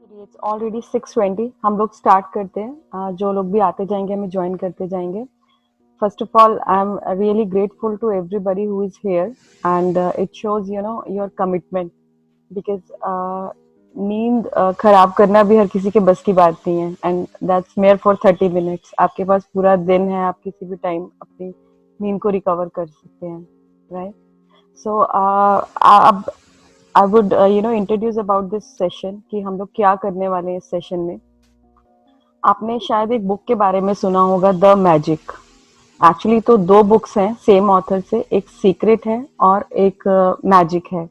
चलिए it's already 6:20 हम लोग स्टार्ट करते हैं। जो लोग भी आते जाएंगे हमें ज्वाइन करते जाएंगे। First of all I am really grateful to everybody who is here and it shows your commitment because नींद खराब करना भी हर किसी के बस की बात नहीं है and that's mayor for 30 minutes. आपके पास पूरा दिन है, आप किसी भी टाइम अपनी नींद को रिकवर कर सकते हैं, राइट? सो अब I would introduce about this session कि हम लोग क्या करने वाले हैं इस सेशन में। आपने शायद एक बुक के बारे में सुना होगा, द मैजिक। एक्चुअली तो दो बुक्स हैं सेम ऑथर से, एक सीक्रेट है और एक मैजिक है।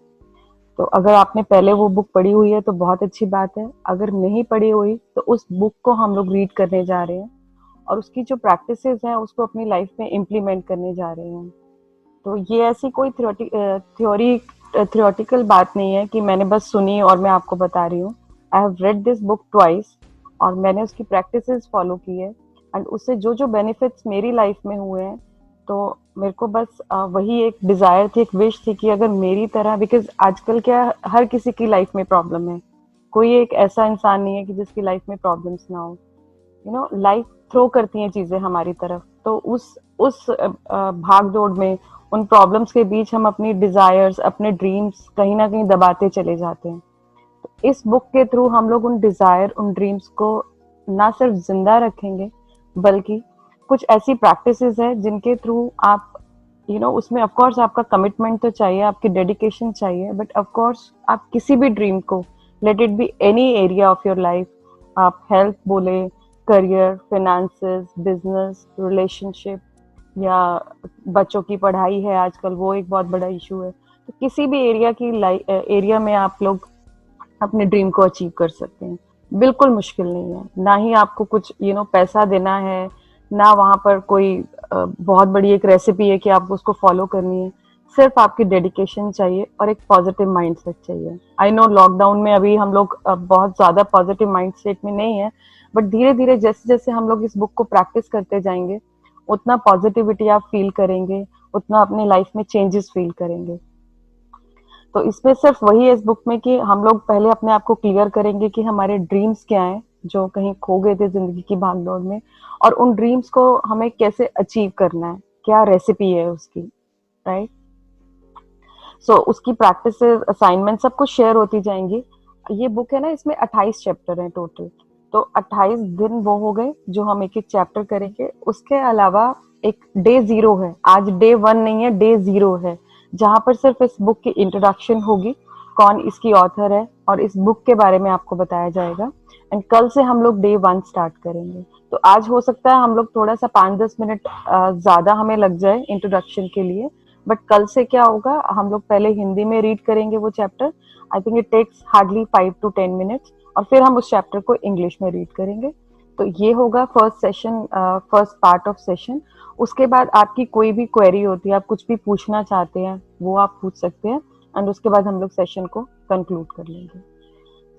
तो अगर आपने पहले वो बुक पढ़ी हुई है तो बहुत अच्छी बात है, अगर नहीं पढ़ी हुई तो उस बुक को हम लोग रीड करने जा रहे हैं और उसकी जो प्रैक्टिसेस हैं उसको अपनी लाइफ में इम्प्लीमेंट करने जा रहे हैं। तो ये ऐसी कोई थ्योरेटिकल बात नहीं है कि मैंने बस सुनी और मैं आपको बता रही हूँ। I have read this book twice और मैंने उसकी प्रैक्टिसेस फॉलो की है एंड उससे जो जो बेनिफिट्स मेरी लाइफ में हुए हैं, तो मेरे को बस वही एक डिज़ायर थी, एक विश थी कि अगर मेरी तरह, बिकॉज आजकल क्या हर किसी की लाइफ में प्रॉब्लम है, कोई एक ऐसा इंसान नहीं है कि जिसकी लाइफ में प्रॉब्लम्स ना हो। लाइफ थ्रो करती हैं चीजें हमारी तरफ, तो उस भाग दौड़ में, उन प्रॉब्लम्स के बीच हम अपनी डिजायर्स, अपने ड्रीम्स कहीं ना कहीं दबाते चले जाते हैं। तो इस बुक के थ्रू हम लोग उन डिजायर, उन ड्रीम्स को ना सिर्फ जिंदा रखेंगे, बल्कि कुछ ऐसी प्रैक्टिसेस है जिनके थ्रू आप उसमें ऑफ कोर्स आपका कमिटमेंट तो चाहिए, आपकी डेडिकेशन चाहिए, बट ऑफ कोर्स आप किसी भी ड्रीम को, let it be any area of your life, आप हेल्थ बोले, करियर, फाइनेंसेस, बिजनेस, रिलेशनशिप, या बच्चों की पढ़ाई है आजकल, वो एक बहुत बड़ा इशू है। तो किसी भी एरिया में आप लोग अपने ड्रीम को अचीव कर सकते हैं। बिल्कुल मुश्किल नहीं है, ना ही आपको कुछ पैसा देना है, ना वहाँ पर कोई बहुत बड़ी एक रेसिपी है कि आपको उसको फॉलो करनी है। सिर्फ आपकी डेडिकेशन चाहिए और एक पॉजिटिव माइंडसेट चाहिए। आई नो लॉकडाउन में अभी हम लोग बहुत ज़्यादा पॉजिटिव माइंडसेट में नहीं है, बट धीरे धीरे जैसे जैसे हम लोग इस बुक को प्रैक्टिस करते जाएंगे, उतना पॉजिटिविटी आप फील करेंगे, उतना अपनी लाइफ में चेंजेस फील करेंगे। तो इसमें सिर्फ वही है इस बुक में कि हम लोग पहले अपने आप को क्लियर करेंगे कि हमारे ड्रीम्स क्या हैं जो कहीं खो गए थे जिंदगी की भागदौड़ में, और उन ड्रीम्स को हमें कैसे अचीव करना है, क्या रेसिपी है उसकी, राइट? सो उसकी प्रैक्टिस, असाइनमेंट सब कुछ शेयर होती जाएंगी। ये बुक है ना, इसमें 28 चैप्टर हैं टोटल। तो 28 दिन वो हो गए जो हम एक एक चैप्टर करेंगे। उसके अलावा एक डे 0 है, आज डे 1 नहीं है, डे 0 है, जहाँ पर सिर्फ इस बुक की इंट्रोडक्शन होगी, कौन इसकी ऑथर है और इस बुक के बारे में आपको बताया जाएगा। एंड कल से हम लोग डे 1 स्टार्ट करेंगे। तो आज हो सकता है हम लोग थोड़ा सा 5-10 मिनट ज्यादा हमें लग जाए इंट्रोडक्शन के लिए, बट कल से क्या होगा, हम लोग पहले हिंदी में रीड करेंगे वो chapter. I think it takes hardly 5 to 10 minutes, और फिर हम उस चैप्टर को इंग्लिश में रीड करेंगे। तो ये होगा first session, first part of session. उसके बाद आपकी कोई भी क्वेरी होती है, आप कुछ भी पूछना चाहते हैं, वो आप पूछ सकते हैं, एंड उसके बाद हम लोग सेशन को कंक्लूड कर लेंगे।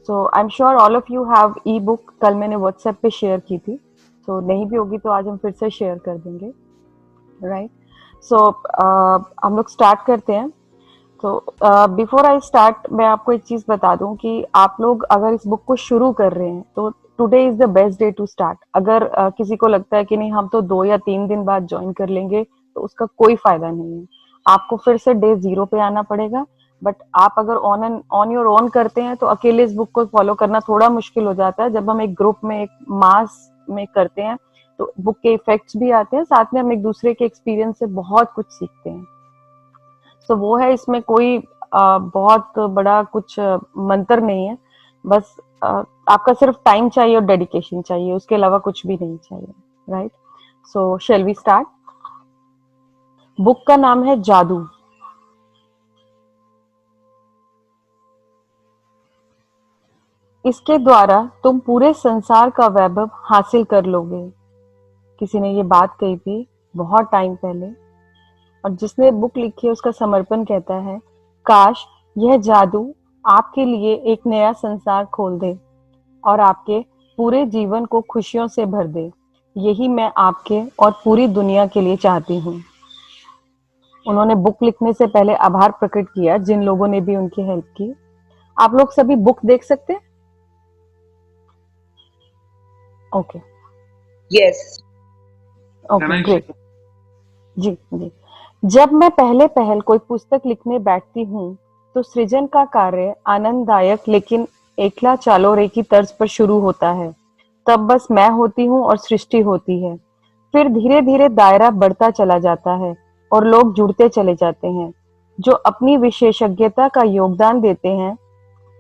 So I am sure all of you have ebook, कल मैंने व्हाट्सएप पे शेयर की थी, तो नहीं भी होगी तो आज हम फिर से शेयर कर देंगे, राइट? सो हम लोग स्टार्ट करते हैं। तो बिफोर आई स्टार्ट, मैं आपको एक चीज बता दूं कि आप लोग अगर इस बुक को शुरू कर रहे हैं तो today is the best day to start. अगर किसी को लगता है कि नहीं हम तो 2 या 3 दिन बाद ज्वाइन कर लेंगे, तो उसका कोई फायदा नहीं है। आपको फिर से डे 0 पे आना पड़ेगा। बट आप अगर ऑन योर ओन करते हैं तो अकेले इस बुक को फॉलो करना थोड़ा मुश्किल हो जाता है। जब हम एक ग्रुप में, एक मास में करते हैं, तो बुक के इफेक्ट्स भी आते हैं, साथ में हम एक दूसरे के एक्सपीरियंस से बहुत कुछ सीखते हैं। तो वो है, इसमें कोई बहुत बड़ा कुछ मंत्र नहीं है। बस आपका सिर्फ टाइम चाहिए और डेडिकेशन चाहिए, उसके अलावा कुछ भी नहीं चाहिए, right? So shall we start. Book का नाम है जादू। इसके द्वारा तुम पूरे संसार का वैभव हासिल कर लोगे। किसी ने ये बात कही थी बहुत टाइम पहले, और जिसने बुक लिखी है उसका समर्पण कहता है, काश यह जादू आपके लिए एक नया संसार खोल दे और आपके पूरे जीवन को खुशियों से भर दे। यही मैं आपके और पूरी दुनिया के लिए चाहती हूँ। उन्होंने बुक लिखने से पहले आभार प्रकट किया जिन लोगों ने भी उनकी हेल्प की। आप लोग सभी बुक देख सकते हैं? Okay, Yes. Okay, Can I great. share? जी, जी। जब मैं पहल कोई पुस्तक लिखने बैठती हूँ, तो सृजन का कार्य आनंददायक लेकिन एकला चालोरे की तर्ज पर शुरू होता है। तब बस मैं होती हूँ और सृष्टि होती है। फिर धीरे-धीरे दायरा बढ़ता चला जाता है और लोग जुड़ते चले जाते हैं, जो अपनी विशेषज्ञता का योगदान देते हैं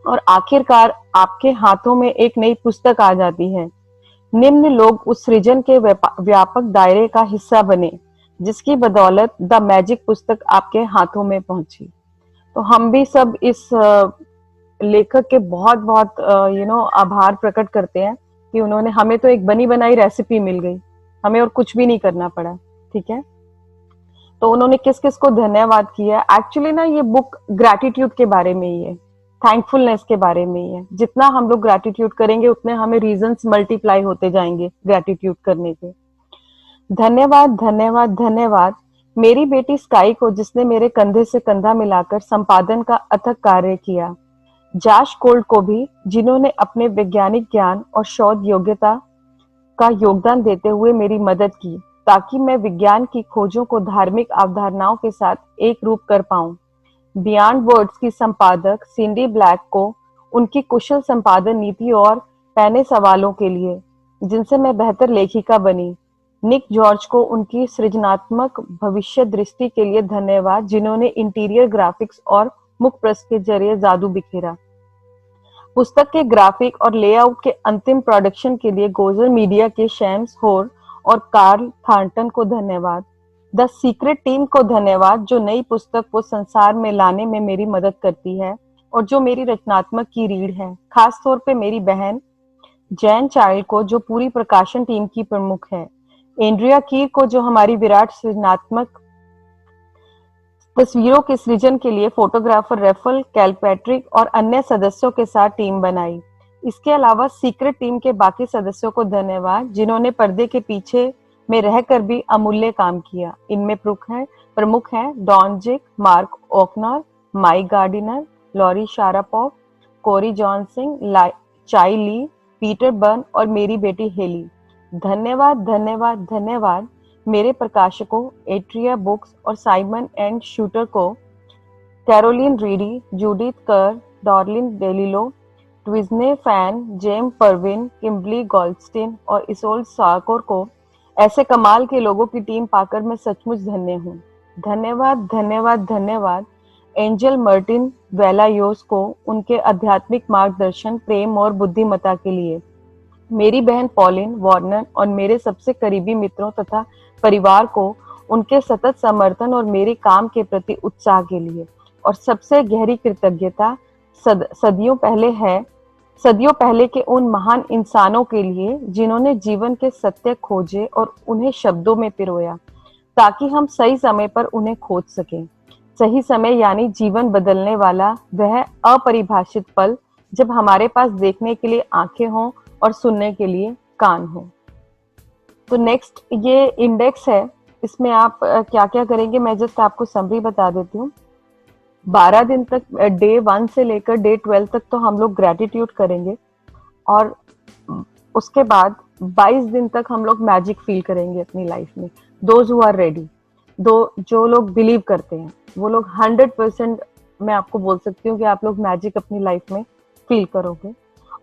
और आखिरकार आपके हाथों में एक नई पुस्तक आ जाती है। निम्न लोग उस सृजन के व्यापक दायरे का हिस्सा बने, जिसकी बदौलत द मैजिक पुस्तक आपके हाथों में पहुंची। तो हम भी सब इस लेखक के बहुत-बहुत आभार प्रकट करते हैं कि उन्होंने हमें तो एक बनी बनाई रेसिपी मिल गई, हमें और कुछ भी नहीं करना पड़ा। ठीक है, तो उन्होंने किस किस को धन्यवाद किया। एक्चुअली ना ये बुक ग्रैटिट्यूड के बारे में ही है, थैंकफुलनेस के बारे में ही है। जितना हम लोग ग्रैटिट्यूड करेंगे उतने हमें रीजंस मल्टीप्लाई होते जाएंगे ग्रैटिट्यूड करने के। धन्यवाद, धन्यवाद, धन्यवाद मेरी बेटी स्काई को, जिसने मेरे कंधे से कंधा मिलाकर संपादन का अथक कार्य किया। जॉश कोल्ड को भी, जिन्होंने अपने वैज्ञानिक ज्ञान और शोध योग्यता का योगदान देते हुए मेरी मदद की, ताकि मैं विज्ञान की खोजों को धार्मिक अवधारणाओं के साथ एक रूप कर पाऊं। बियॉन्ड वर्ड्स की संपादक सिंडी ब्लैक को उनकी कुशल संपादन नीति और पैने सवालों के लिए, जिनसे मैं बेहतर लेखिका बनी। निक जॉर्ज को उनकी सृजनात्मक भविष्य दृष्टि के लिए धन्यवाद, जिन्होंने इंटीरियर ग्राफिक्स और मुख पृष्ठ के जरिए जादू बिखेरा। पुस्तक के ग्राफिक और लेआउट के अंतिम प्रोडक्शन के लिए गोजर मीडिया के शैम्स होर और कार्ल थार्टन को धन्यवाद। द सीक्रेट टीम को धन्यवाद, जो नई पुस्तक को संसार में लाने में मेरी मदद करती है और जो मेरी रचनात्मक की रीढ़ है। खास तौर पे मेरी बहन जैन चाइल्ड को, जो पूरी प्रकाशन टीम की प्रमुख है। एंड्रिया कीर को, जो हमारी विराट सृजनात्मक तस्वीरों के सृजन के लिए फोटोग्राफर रेफल कैलपैट्रिक और अन्य सदस्यों के साथ टीम बनाई। इसके अलावा सीक्रेट टीम के बाकी सदस्यों को धन्यवाद, जिन्होंने पर्दे के पीछे में रहकर भी अमूल्य काम किया। इनमें प्रमुख हैं डॉन जिक, मार्क ओकनर, माइक गार्डिनर, लॉरी शारापॉफ, कोरी जॉनसन, चाई ली, पीटर बर्न और मेरी बेटी हेली। धन्यवाद, धन्यवाद, धन्यवाद मेरे प्रकाशकों एट्रिया बुक्स और साइमन एंड शूटर को, Caroline Reidy, Judith Curr, Darlene DeLillo, ट्विज्ने फैन, जेम परविन, किम्बली गोल्डस्टीन और इसोल्ड साकोर को। ऐसे कमाल के लोगों की टीम पाकर मैं सचमुच धन्य हूँ। धन्यवाद, धन्यवाद, धन्यवाद एंजल मर्टिन वेलायोस को उनके आध्यात्मिक मार्गदर्शन, प्रेम और बुद्धिमत्ता के लिए। मेरी बहन पॉलिन वार्नर और मेरे सबसे करीबी मित्रों तथा परिवार को उनके सतत समर्थन और मेरे काम के प्रति उत्साह के लिए। और सबसे गहरी कृतज्ञता सदियों पहले के उन महान इंसानों के लिए, जिन्होंने जीवन के सत्य खोजे और उन्हें शब्दों में पिरोया, ताकि हम सही समय पर उन्हें खोज सकें। सही समय यानी जीवन बदलने वाला वह अपरिभाषित पल, जब हमारे पास देखने के लिए आंखें हों और सुनने के लिए कान हो। तो नेक्स्ट ये इंडेक्स है, इसमें आप क्या क्या करेंगे मैं जस्ट आपको समरी बता देती हूँ। 12 दिन तक, डे 1 से लेकर डे 12 तक तो हम लोग ग्रेटिट्यूड करेंगे और उसके बाद 22 दिन तक हम लोग मैजिक फील करेंगे अपनी लाइफ में। दोज हु आर रेडी, जो लोग बिलीव करते हैं वो लोग 100% मैं आपको बोल सकती हूँ कि आप लोग मैजिक अपनी लाइफ में फील करोगे।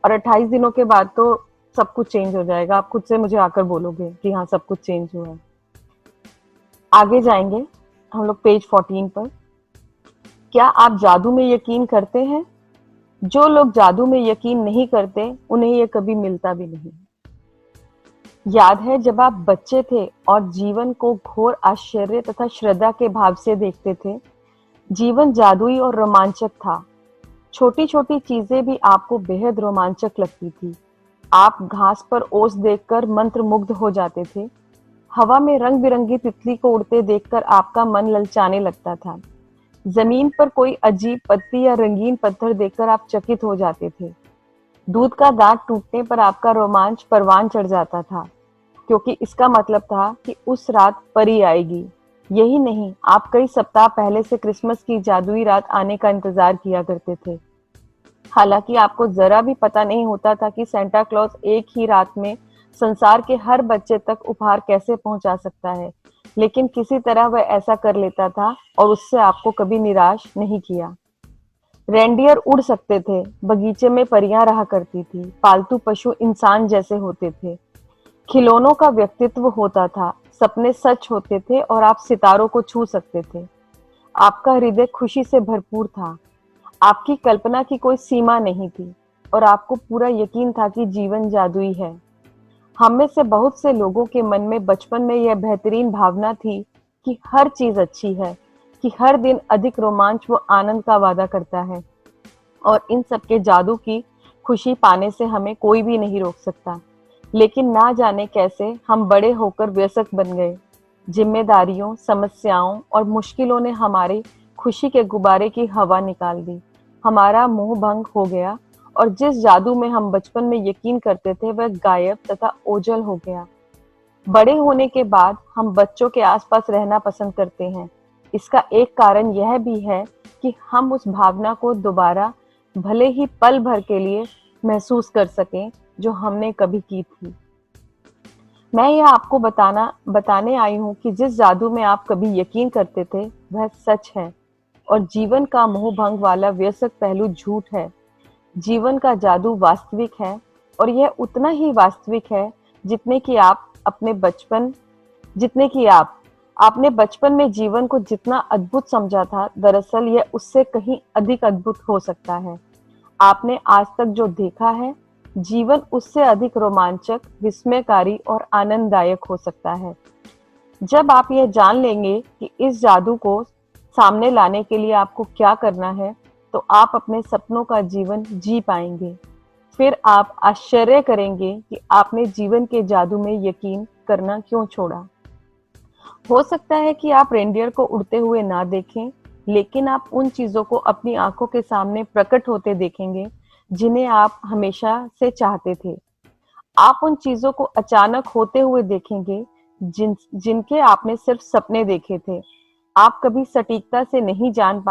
और 28 दिनों के बाद तो सब कुछ चेंज हो जाएगा, आप खुद से मुझे आकर बोलोगे कि हाँ सब कुछ चेंज हुआ है। आगे जाएंगे हम लोग पेज 14 पर। क्या आप जादू में यकीन करते हैं? जो लोग जादू में यकीन नहीं करते उन्हें यह कभी मिलता भी नहीं। याद है जब आप बच्चे थे और जीवन को घोर आश्चर्य तथा श्रद्धा के भाव से देखते थे। जीवन जादुई और रोमांचक था। छोटी छोटी चीजें भी आपको बेहद रोमांचक लगती थी। आप घास पर ओस देखकर मंत्रमुग्ध हो जाते थे। हवा में रंग बिरंगी तितली को उड़ते देखकर आपका मन ललचाने लगता था। जमीन पर कोई अजीब पत्ती या रंगीन पत्थर देखकर आप चकित हो जाते थे। दूध का दांत टूटने पर आपका रोमांच परवान चढ़ जाता था, क्योंकि इसका मतलब था कि उस रात परी आएगी। यही नहीं, आप कई सप्ताह पहले से क्रिसमस की जादुई रात आने का इंतजार किया करते थे। हालांकि आपको जरा भी पता नहीं होता था कि सेंटा क्लॉज एक ही रात में संसार के हर बच्चे तक उपहार कैसे पहुंचा सकता है, लेकिन किसी तरह वह ऐसा कर लेता था और उससे आपको कभी निराश नहीं किया। रेंडियर उड़ सकते थे, बगीचे में परियां रहा करती थी, पालतू पशु इंसान जैसे होते थे, खिलौनों का व्यक्तित्व होता था, सपने सच होते थे और आप सितारों को छू सकते थे। आपका हृदय खुशी से भरपूर था, आपकी कल्पना की कोई सीमा नहीं थी और आपको पूरा यकीन था कि जीवन जादुई है। हम में से बहुत से लोगों के मन में बचपन में यह बेहतरीन भावना थी कि हर चीज अच्छी है, कि हर दिन अधिक रोमांच व आनंद का वादा करता है और इन सब के जादू की खुशी पाने से हमें कोई भी नहीं रोक सकता। लेकिन ना जाने कैसे हम बड़े होकर वयस्क बन गए। जिम्मेदारियों, समस्याओं और मुश्किलों ने हमारी खुशी के गुब्बारे की हवा निकाल दी। हमारा मोह भंग हो गया और जिस जादू में हम बचपन में यकीन करते थे वह गायब तथा ओझल हो गया। बड़े होने के बाद हम बच्चों के आसपास रहना पसंद करते हैं। इसका एक कारण यह भी है कि हम उस भावना को दोबारा, भले ही पल भर के लिए, महसूस कर सकें जो हमने कभी की थी। मैं यह आपको बताने आई हूँ कि जिस जादू में आप कभी यकीन करते थे वह सच है और जीवन का मोह भंग वाला वयस्क पहलू झूठ है। जीवन का जादू वास्तविक है और यह उतना ही वास्तविक है जितने कि आप अपने बचपन जितने कि आपने बचपन में जीवन को जितना अद्भुत समझा था, दरअसल यह उससे कहीं अधिक अद्भुत हो सकता है। आपने आज तक जो देखा है, जीवन उससे अधिक रोमांचक, विस्मयकारी और आनंददायक हो सकता है। जब आप यह जान लेंगे कि इस जादू को सामने लाने के लिए आपको क्या करना है, तो आप अपने सपनों का जीवन जी पाएंगे। फिर आप आश्चर्य करेंगे कि आपने जीवन के जादू में यकीन करना क्यों छोड़ा। हो सकता है कि आप रेंडियर को उड़ते हुए ना देखें, लेकिन आप उन चीजों को अपनी आंखों के सामने प्रकट होते देखेंगे जिन्हें आप हमेशा से चाहते थे। आप उन चीजों को अचानक होते हुए देखेंगे जिनके आपने सिर्फ सपने देखे थे। आप कभी सटीकता से नहीं जान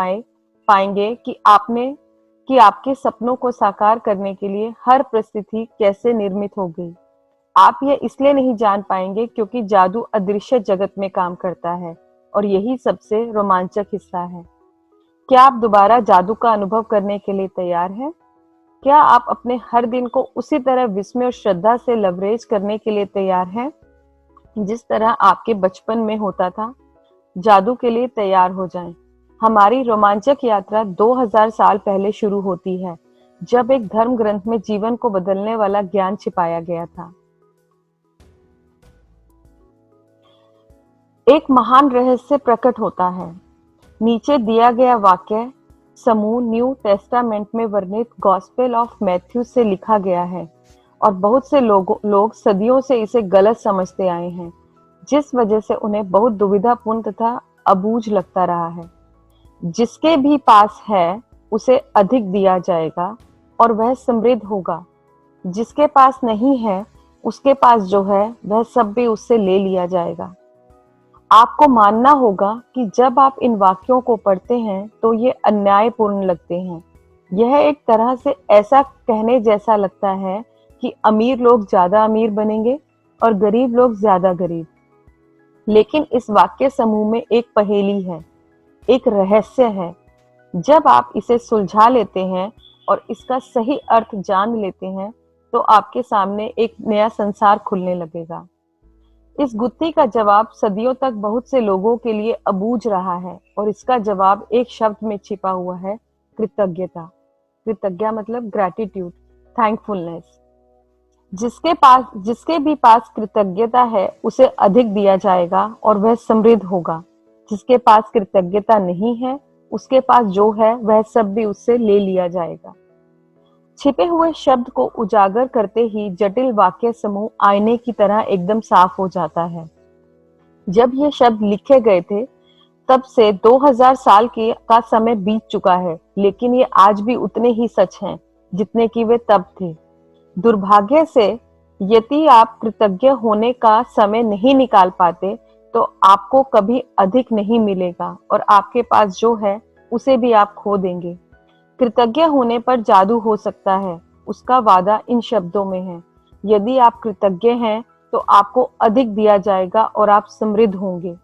पाएंगे कि आपके सपनों को साकार करने के लिए हर परिस्थिति कैसे निर्मित हो गई। आप यह इसलिए नहीं जान पाएंगे क्योंकि जादू अदृश्य जगत में काम करता है और यही सबसे रोमांचक हिस्सा है। क्या आप दोबारा जादू का अनुभव करने के लिए तैयार हैं? क्या आप अपने हर दिन को उसी तरह विस्मय और श्रद्धा से लवरेज करने के लिए तैयार हैं जिस तरह आपके बचपन में होता था? जादू के लिए तैयार हो जाएं। हमारी रोमांचक यात्रा 2000 साल पहले शुरू होती है, जब एक धर्म ग्रंथ में जीवन को बदलने वाला ज्ञान छिपाया गया था। एक महान रहस्य प्रकट होता है। नीचे दिया गया वाक्य समूह न्यू टेस्टामेंट में वर्णित गॉस्पेल ऑफ मैथ्यू से लिखा गया है और बहुत से लोग सदियों से इसे गलत समझते आए हैं, जिस वजह से उन्हें बहुत दुविधापूर्ण तथा अबूझ लगता रहा है। जिसके भी पास है उसे अधिक दिया जाएगा और वह समृद्ध होगा। जिसके पास नहीं है, उसके पास जो है वह सब भी उससे ले लिया जाएगा। आपको मानना होगा कि जब आप इन वाक्यों को पढ़ते हैं तो ये अन्यायपूर्ण लगते हैं। यह एक तरह से ऐसा कहने जैसा लगता है कि अमीर लोग ज्यादा अमीर बनेंगे और गरीब लोग ज्यादा गरीब। लेकिन इस वाक्य समूह में एक पहेली है, एक रहस्य है। जब आप इसे सुलझा लेते हैं और इसका सही अर्थ जान लेते हैं, तो आपके सामने एक नया संसार खुलने लगेगा। इस गुत्थी का जवाब सदियों तक बहुत से लोगों के लिए अबूझ रहा है और इसका जवाब एक शब्द में छिपा हुआ है, कृतज्ञता। कृतज्ञता मतलब ग्रैटिट्यूड, थैंकफुलनेस। जिसके भी पास कृतज्ञता है उसे अधिक दिया जाएगा और वह समृद्ध होगा। जिसके पास कृतज्ञता नहीं है, उसके पास जो है वह सब भी उससे ले लिया जाएगा। छिपे हुए शब्द को उजागर करते ही जटिल वाक्य समूह आईने की तरह एकदम साफ हो जाता है। जब ये शब्द लिखे गए थे तब से 2000 साल का समय बीत चुका है, लेकिन ये आज भी उतने ही सच हैं जितने कि वे तब थे। दुर्भाग्य से यदि आप कृतज्ञ होने का समय नहीं निकाल पाते तो आपको कभी अधिक नहीं मिलेगा और आपके पास जो है उसे भी आप खो देंगे। कृतज्ञ होने पर जादू हो सकता है, उसका वादा इन शब्दों में है। यदि आप कृतज्ञ हैं तो आपको अधिक दिया जाएगा और आप समृद्ध होंगे।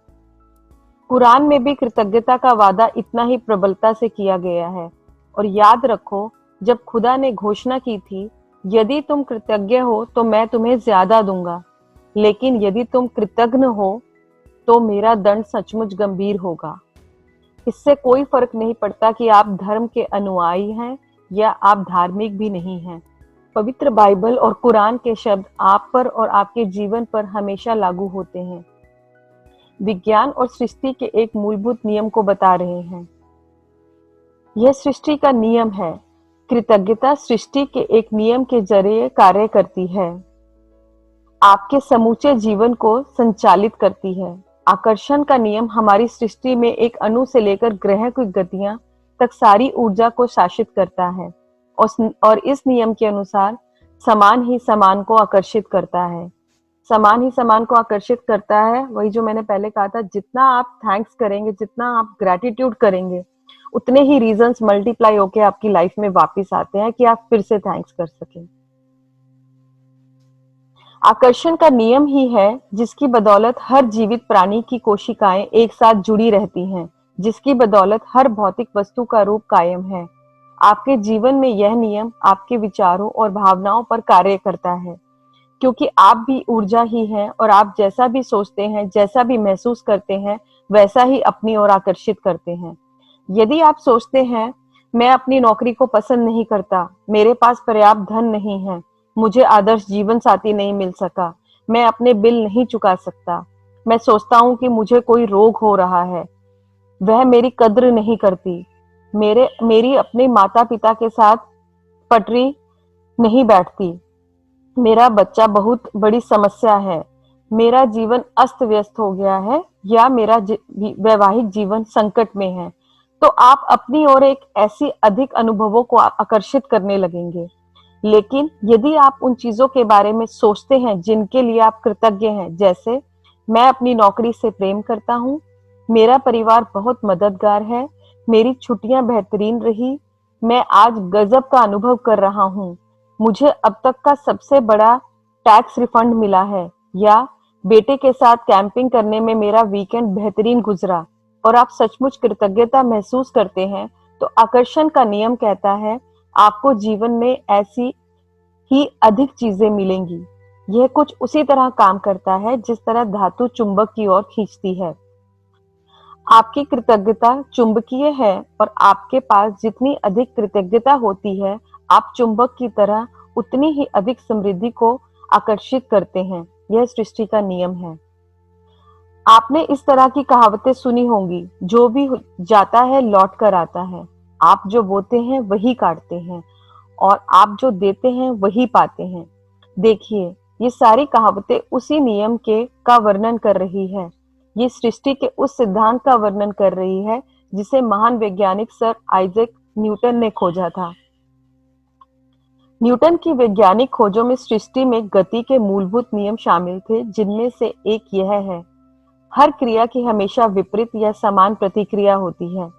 कुरान में भी कृतज्ञता का वादा इतना ही प्रबलता से किया गया है। और याद रखो, जब खुदा ने घोषणा की थी, यदि तुम कृतज्ञ हो तो मैं तुम्हें ज्यादा दूंगा, लेकिन यदि तुम कृतघ्न हो तो मेरा दंड सचमुच गंभीर होगा। इससे कोई फर्क नहीं पड़ता कि आप धर्म के अनुयायी हैं या आप धार्मिक भी नहीं हैं। पवित्र बाइबल और कुरान के शब्द आप पर और आपके जीवन पर हमेशा लागू होते हैं। विज्ञान और सृष्टि के एक मूलभूत नियम को बता रहे हैं। यह सृष्टि का नियम है। कृतज्ञता सृष्टि के एक नियम के जरिए कार्य करती है, आपके समूचे जीवन को संचालित करती है। आकर्षण का नियम हमारी सृष्टि में एक अणु से लेकर ग्रह की गतियां तक सारी ऊर्जा को शासित करता है और इस नियम के अनुसार समान ही समान को आकर्षित करता है। समान ही समान को आकर्षित करता है, वही जो मैंने पहले कहा था, जितना आप थैंक्स करेंगे, जितना आप ग्रैटिट्यूड करेंगे, उतने ही रीजंस मल्टीप्लाई होके आपकी लाइफ में वापस आते हैं कि आप फिर से थैंक्स कर सकें। आकर्षण का नियम ही है जिसकी बदौलत हर जीवित प्राणी की कोशिकाएं एक साथ जुड़ी रहती हैं, जिसकी बदौलत हर भौतिक वस्तु का रूप कायम है। आपके जीवन में यह नियम आपके विचारों और भावनाओं पर कार्य करता है, क्योंकि आप भी ऊर्जा ही हैं और आप जैसा भी सोचते हैं, जैसा भी महसूस करते हैं, वैसा ही अपनी ओर आकर्षित करते हैं। यदि आप सोचते हैं, मैं अपनी नौकरी को पसंद नहीं करता, मेरे पास पर्याप्त धन नहीं है, मुझे आदर्श जीवन साथी नहीं मिल सका, मैं अपने बिल नहीं चुका सकता, मैं सोचता हूँ कि मुझे कोई रोग हो रहा है, वह मेरी कद्र नहीं करती, मेरी अपने माता पिता के साथ पटरी नहीं बैठती, मेरा बच्चा बहुत बड़ी समस्या है, मेरा जीवन अस्त व्यस्त हो गया है, या मेरा वैवाहिक जीवन संकट में है, तो आप अपनी ओर एक ऐसी अधिक अनुभवों को आकर्षित करने लगेंगे। लेकिन यदि आप उन चीजों के बारे में सोचते हैं जिनके लिए आप कृतज्ञ हैं, जैसे मैं अपनी नौकरी से प्रेम करता हूँ, मेरा परिवार बहुत मददगार है, मेरी छुट्टियां बेहतरीन रही, मैं आज गजब का अनुभव कर रहा हूँ, मुझे अब तक का सबसे बड़ा टैक्स रिफंड मिला है, या बेटे के साथ कैंपिंग करने में मेरा वीकेंड बेहतरीन गुजरा, और आप सचमुच कृतज्ञता महसूस करते हैं, तो आकर्षण का नियम कहता है आपको जीवन में ऐसी ही अधिक चीजें मिलेंगी। यह कुछ उसी तरह काम करता है जिस तरह धातु चुंबक की ओर खींचती है। आपकी कृतज्ञता चुंबकीय है और आपके पास जितनी अधिक कृतज्ञता होती है, आप चुंबक की तरह उतनी ही अधिक समृद्धि को आकर्षित करते हैं। यह सृष्टि का नियम है। आपने इस तरह की कहावतें सुनी होंगी, जो भी जाता है लौट कर आता है, आप जो बोते हैं वही काटते हैं, और आप जो देते हैं वही पाते हैं। देखिए, ये सारी कहावतें उसी नियम के का वर्णन कर रही है। ये सृष्टि के उस सिद्धांत का वर्णन कर रही है जिसे महान वैज्ञानिक सर आइजैक न्यूटन ने खोजा था। न्यूटन की वैज्ञानिक खोजों में सृष्टि में गति के मूलभूत नियम शामिल थे, जिनमें से एक यह है, हर क्रिया की हमेशा विपरीत या समान प्रतिक्रिया होती है।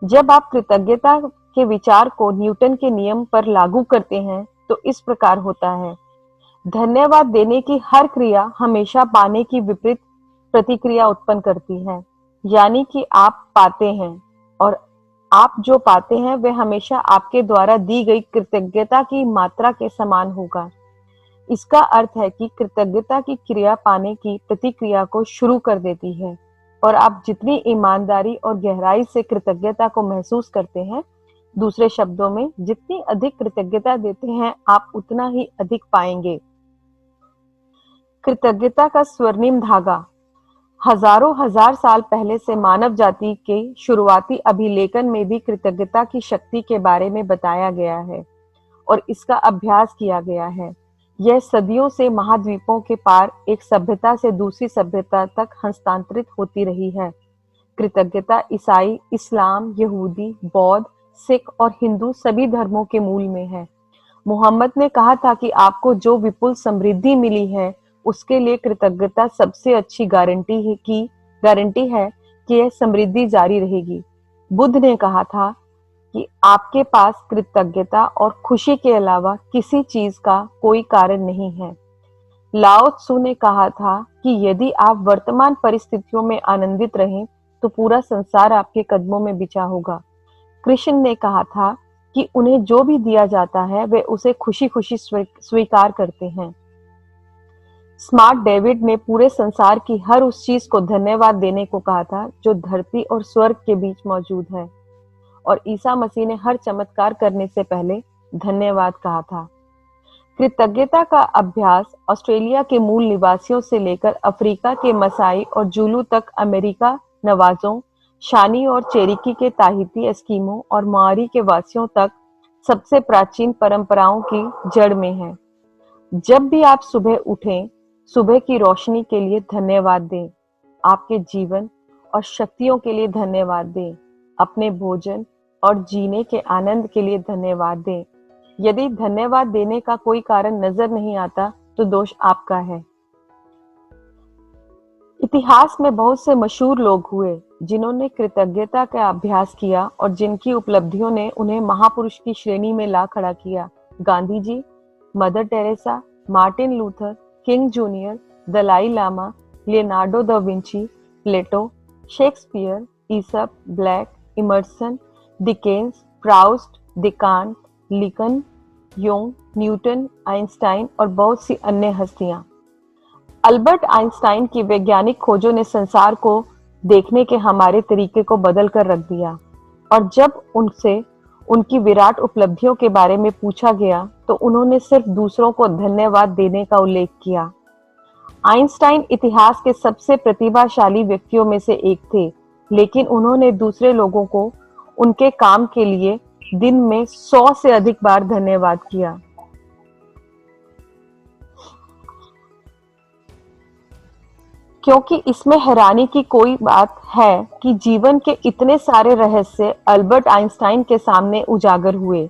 जब आप कृतज्ञता के विचार को न्यूटन के नियम पर लागू करते हैं तो इस प्रकार होता है, धन्यवाद देने की हर क्रिया हमेशा पाने की विपरीत प्रतिक्रिया उत्पन्न करती है। यानी कि आप पाते हैं और आप जो पाते हैं वह हमेशा आपके द्वारा दी गई कृतज्ञता की मात्रा के समान होगा। इसका अर्थ है कि कृतज्ञता की क्रिया पाने की प्रतिक्रिया को शुरू कर देती है, और आप जितनी ईमानदारी और गहराई से कृतज्ञता को महसूस करते हैं, दूसरे शब्दों में जितनी अधिक कृतज्ञता देते हैं, आप उतना ही अधिक पाएंगे। कृतज्ञता का स्वर्णिम धागा। हजारों हजार साल पहले से मानव जाति के शुरुआती अभिलेखन में भी कृतज्ञता की शक्ति के बारे में बताया गया है और इसका अभ्यास किया गया है। यह सदियों से महाद्वीपों के पार एक सभ्यता से दूसरी सभ्यता तक हस्तांतरित होती रही है। कृतज्ञता ईसाई, इस्लाम, यहूदी, बौद्ध, सिख और हिंदू सभी धर्मों के मूल में है। मोहम्मद ने कहा था कि आपको जो विपुल समृद्धि मिली है उसके लिए कृतज्ञता सबसे अच्छी गारंटी है कि यह समृद्धि जारी रहेगी। बुद्ध ने कहा था कि आपके पास कृतज्ञता और खुशी के अलावा किसी चीज का कोई कारण नहीं है। लाओ त्सु ने कहा था कि यदि आप वर्तमान परिस्थितियों में आनंदित रहें तो पूरा संसार आपके कदमों में बिछा होगा। कृष्ण ने कहा था कि उन्हें जो भी दिया जाता है वे उसे खुशी खुशी स्वीकार करते हैं। स्मार्ट डेविड ने पूरे संसार की हर उस चीज को धन्यवाद देने को कहा था जो धरती और स्वर्ग के बीच मौजूद है, और ईसा मसीह ने हर चमत्कार करने से पहले धन्यवाद कहा था। कृतज्ञता का अभ्यास ऑस्ट्रेलिया के मूल निवासियों से लेकर अफ्रीका के मसाई और जुलू तक, अमेरिका नवाजों, शानी और चेरिकी के ताहिती एस्किमो और माओरी के वासियों तक सबसे प्राचीन परंपराओं की जड़ में है। जब भी आप सुबह उठें, सुबह की रोशनी के लिए धन्यवाद दें, आपके जीवन और शक्तियों के लिए धन्यवाद दें, अपने भोजन और जीने के आनंद के लिए धन्यवाद दें। यदि धन्यवाद देने का कोई कारण नजर नहीं आता तो दोष आपका है। इतिहास में बहुत से मशहूर लोग हुए जिन्होंने कृतज्ञता का अभ्यास किया और जिनकी उपलब्धियों ने उन्हें महापुरुष की श्रेणी में ला खड़ा किया। Gandhi ji, Mother Teresa, Martin Luther King Junior, Dalai Lama, Leonardo da Vinci, Plato, Shakespeare, Aesop, Blake, Emerson, Dickens, Proust, डिकांट, लिकन, योंग, न्यूटन, आइंस्टाइन और बहुत सी अन्य हस्तियां। अल्बर्ट आइंस्टाइन की वैज्ञानिक खोजों ने संसार को देखने के हमारे तरीके को बदल कर रख दिया, और जब उनसे उनकी विराट उपलब्धियों के बारे में पूछा गया तो उन्होंने सिर्फ दूसरों को धन्यवाद देने का उल्लेख किया। आइंस्टाइन इतिहास के सबसे प्रतिभाशाली व्यक्तियों में से एक थे, लेकिन उन्होंने दूसरे लोगों को उनके काम के लिए दिन में 100 से अधिक बार धन्यवाद किया। क्योंकि इसमें हैरानी की कोई बात है कि जीवन के इतने सारे रहस्य अल्बर्ट आइंस्टाइन के सामने उजागर हुए।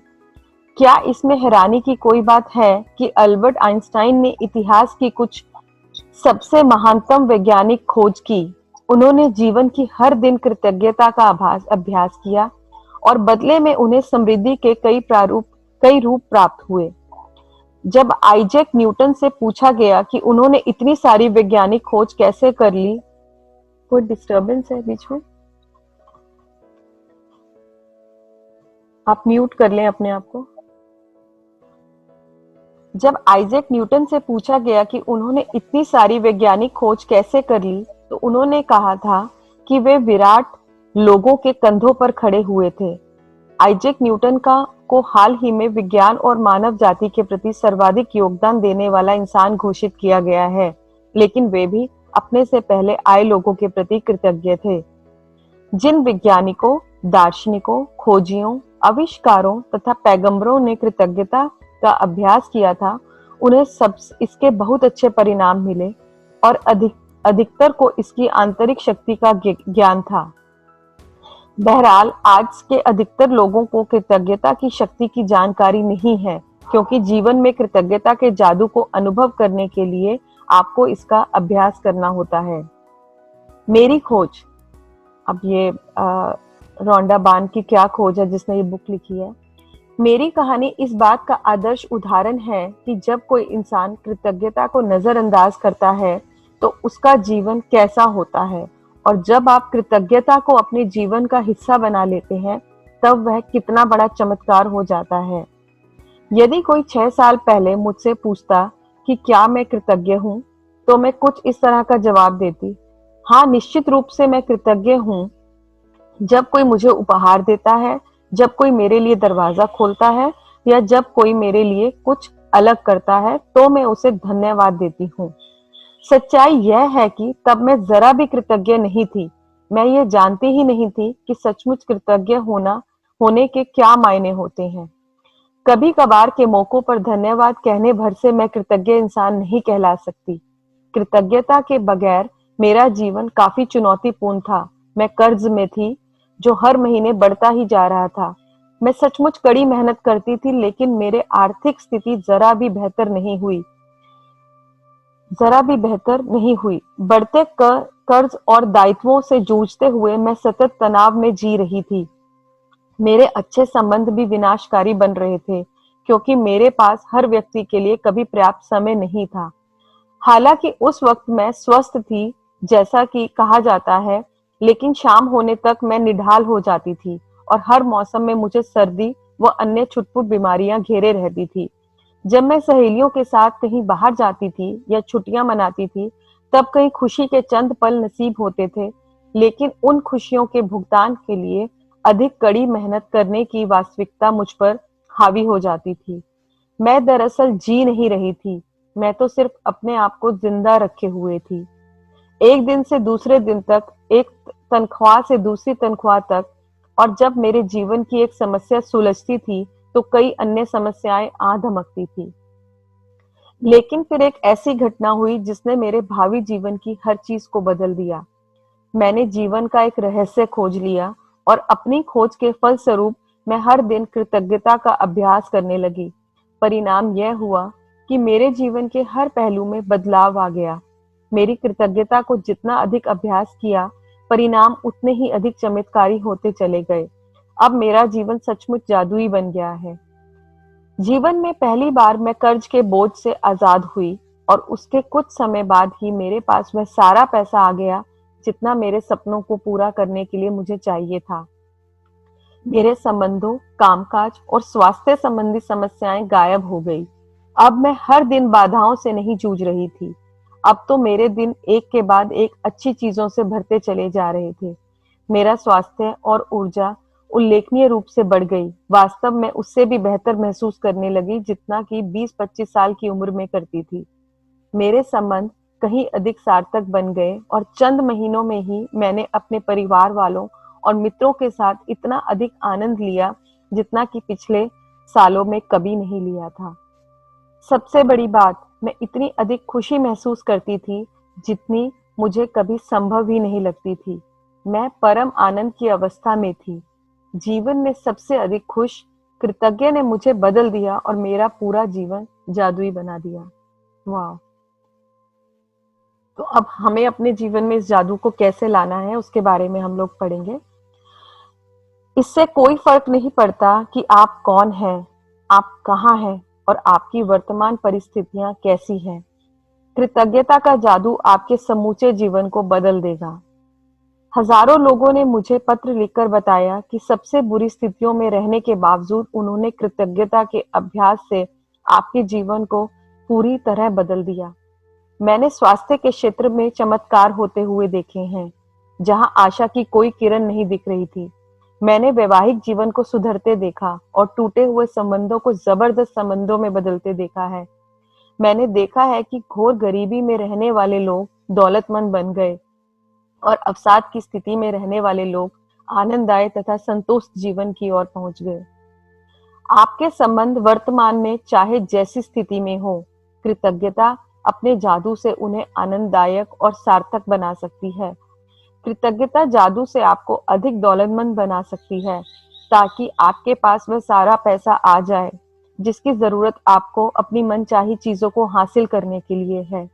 क्या इसमें हैरानी की कोई बात है कि अल्बर्ट आइंस्टाइन ने इतिहास की कुछ सबसे महानतम वैज्ञानिक खोज की? उन्होंने जीवन की हर दिन कृतज्ञता का अभ्यास किया और बदले में उन्हें समृद्धि के कई रूप प्राप्त हुए। जब आइजैक न्यूटन से पूछा गया कि उन्होंने इतनी सारी वैज्ञानिक खोज कैसे कर ली, कोई डिस्टर्बेंस है बीच में? आप म्यूट कर लें अपने आप को। जब आइजैक न्यूटन से पूछा गया कि उन्होंने इतनी सारी वैज्ञानिक खोज कैसे कर ली, तो उन्होंने कहा था कि वे विराट लोगों के कंधों पर खड़े हुए थे। आइजैक न्यूटन को हाल ही में विज्ञान और मानव जाति के प्रति सर्वाधिक योगदान देने वाला इंसान घोषित किया गया है, लेकिन वे भी अपने से पहले आए लोगों के प्रति कृतज्ञ थे। जिन वैज्ञानिकों, दार्शनिकों, खोजियों, आविष्कारों तथा पैगंबरों ने कृतज्ञता का अभ्यास किया था, उन्हें सब इसके बहुत अच्छे परिणाम मिले और अधिकतर को इसकी आंतरिक शक्ति का ज्ञान था। बहरहाल आज के अधिकतर लोगों को कृतज्ञता की शक्ति की जानकारी नहीं है, क्योंकि जीवन में कृतज्ञता के जादू को अनुभव करने के लिए आपको इसका अभ्यास करना होता है। मेरी खोज, अब ये रोंडा बार्न की क्या खोज है जिसने ये बुक लिखी है। मेरी कहानी इस बात का आदर्श उदाहरण है कि जब कोई इंसान कृतज्ञता को नजरअंदाज करता है तो उसका जीवन कैसा होता है, और जब आप कृतज्ञता को अपने जीवन का हिस्सा बना लेते हैं तब वह कितना बड़ा चमत्कार हो जाता है। यदि कोई 6 साल पहले मुझसे पूछता कि क्या मैं कृतज्ञ हूँ, तो मैं कुछ इस तरह का जवाब देती, हाँ, निश्चित रूप से मैं कृतज्ञ हूँ। जब कोई मुझे उपहार देता है, जब कोई मेरे लिए दरवाजा खोलता है, या जब कोई मेरे लिए कुछ अलग करता है, तो मैं उसे धन्यवाद देती हूँ। सच्चाई यह है कि तब मैं जरा भी कृतज्ञ नहीं थी। मैं ये जानती ही नहीं थी कि सचमुच कृतज्ञ होने के क्या मायने होते हैं। कभी कभार के मौकों पर धन्यवाद कहने भर से मैं कृतज्ञ इंसान नहीं कहला सकती। कृतज्ञता के बगैर मेरा जीवन काफी चुनौतीपूर्ण था। मैं कर्ज में थी जो हर महीने बढ़ता ही जा रहा था। मैं सचमुच कड़ी मेहनत करती थी, लेकिन मेरे आर्थिक स्थिति जरा भी बेहतर नहीं हुई। बढ़ते कर्ज और दायित्वों से जूझते हुए मैं सतत तनाव में जी रही थी। मेरे अच्छे संबंध भी विनाशकारी बन रहे थे, क्योंकि मेरे पास हर व्यक्ति के लिए कभी पर्याप्त समय नहीं था। हालांकि उस वक्त मैं स्वस्थ थी, जैसा कि कहा जाता है, लेकिन शाम होने तक मैं निढाल हो जाती थी और हर मौसम में मुझे सर्दी व अन्य छुटपुट बीमारियां घेरे रहती थी। जब मैं सहेलियों के साथ कहीं बाहर जाती थी या छुट्टियां मनाती थी, तब कहीं खुशी के चंद पल नसीब होते थे, लेकिन उन खुशियों के भुगतान के लिए अधिक कड़ी मेहनत करने की वास्तविकता मुझ पर हावी हो जाती थी। मैं दरअसल जी नहीं रही थी, मैं तो सिर्फ अपने आप को जिंदा रखे हुए थी। एक दिन से दूसरे दिन तक, एक तनख्वाह से दूसरी तनख्वाह तक, और जब मेरे जीवन की एक समस्या सुलझती थी, तो कई अन्य समस्याएं आ धमकती थी। लेकिन फिर एक ऐसी घटना हुई जिसने मेरे भावी जीवन की हर चीज को बदल दिया। मैंने जीवन का एक रहस्य खोज लिया और अपनी खोज के फलस्वरूप मैं हर दिन कृतज्ञता का अभ्यास करने लगी। परिणाम यह हुआ कि मेरे जीवन के हर पहलू में बदलाव आ गया। मेरी कृतज्ञता को जितना अधिक अभ्यास किया, परिणाम उतने ही अधिक चमत्कारी होते चले गए। अब मेरा जीवन सचमुच जादुई बन गया है। जीवन में पहली बार मैं कर्ज के बोझ से आजाद हुई और उसके कुछ समय बाद ही मेरे पास वह सारा पैसा आ गया जितना मेरे सपनों को पूरा करने के लिए मुझे चाहिए था। मेरे संबंधों, कामकाज और स्वास्थ्य संबंधी समस्याएं गायब हो गई। अब मैं हर दिन बाधाओं से नहीं जूझ रही थी। अब तो मेरे दिन एक के बाद एक अच्छी चीजों से भरते चले जा रहे थे। मेरा स्वास्थ्य और ऊर्जा उल्लेखनीय रूप से बढ़ गई। वास्तव में उससे भी बेहतर महसूस करने लगी जितना कि 20-25 साल की उम्र में करती थी। मेरे संबंध कहीं अधिक सार्थक बन गए और चंद महीनों में ही मैंने अपने परिवार वालों और मित्रों के साथ इतना अधिक आनंद लिया जितना कि पिछले सालों में कभी नहीं लिया था। सबसे बड़ी बात, मैं इतनी अधिक खुशी महसूस करती थी जितनी मुझे कभी संभव ही नहीं लगती थी। मैं परम आनंद की अवस्था में थी। जीवन में सबसे अधिक खुश, कृतज्ञ ने मुझे बदल दिया और मेरा पूरा जीवन जादुई बना दिया। वाह! तो अब हमें अपने जीवन में इस जादू को कैसे लाना है, उसके बारे में हम लोग पढ़ेंगे। इससे कोई फर्क नहीं पड़ता कि आप कौन हैं, आप कहाँ हैं और आपकी वर्तमान परिस्थितियां कैसी हैं। कृतज्ञता का जादू आपके समूचे जीवन को बदल देगा। हजारों लोगों ने मुझे पत्र लिखकर बताया कि सबसे बुरी स्थितियों में रहने के बावजूद उन्होंने कृतज्ञता के अभ्यास से आपके जीवन को पूरी तरह बदल दिया। मैंने स्वास्थ्य के क्षेत्र में चमत्कार होते हुए देखे हैं, जहां आशा की कोई किरण नहीं दिख रही थी। मैंने वैवाहिक जीवन को सुधरते देखा और टूटे हुए संबंधों को जबरदस्त संबंधों में बदलते देखा है। मैंने देखा है कि घोर गरीबी में रहने वाले लोग दौलतमंद बन गए और अवसाद की स्थिति में रहने वाले लोग आनंददायक तथा संतुष्ट जीवन की ओर पहुंच गए। आपके संबंध वर्तमान में चाहे जैसी स्थिति में हो, कृतज्ञता अपने जादू से उन्हें आनंददायक और सार्थक बना सकती है। कृतज्ञता जादू से आपको अधिक दौलतमंद बना सकती है, ताकि आपके पास वह सारा पैसा आ जाए जिसकी जरूरत आपको अपनी मनचाही चीजों को हासिल करने के लिए है।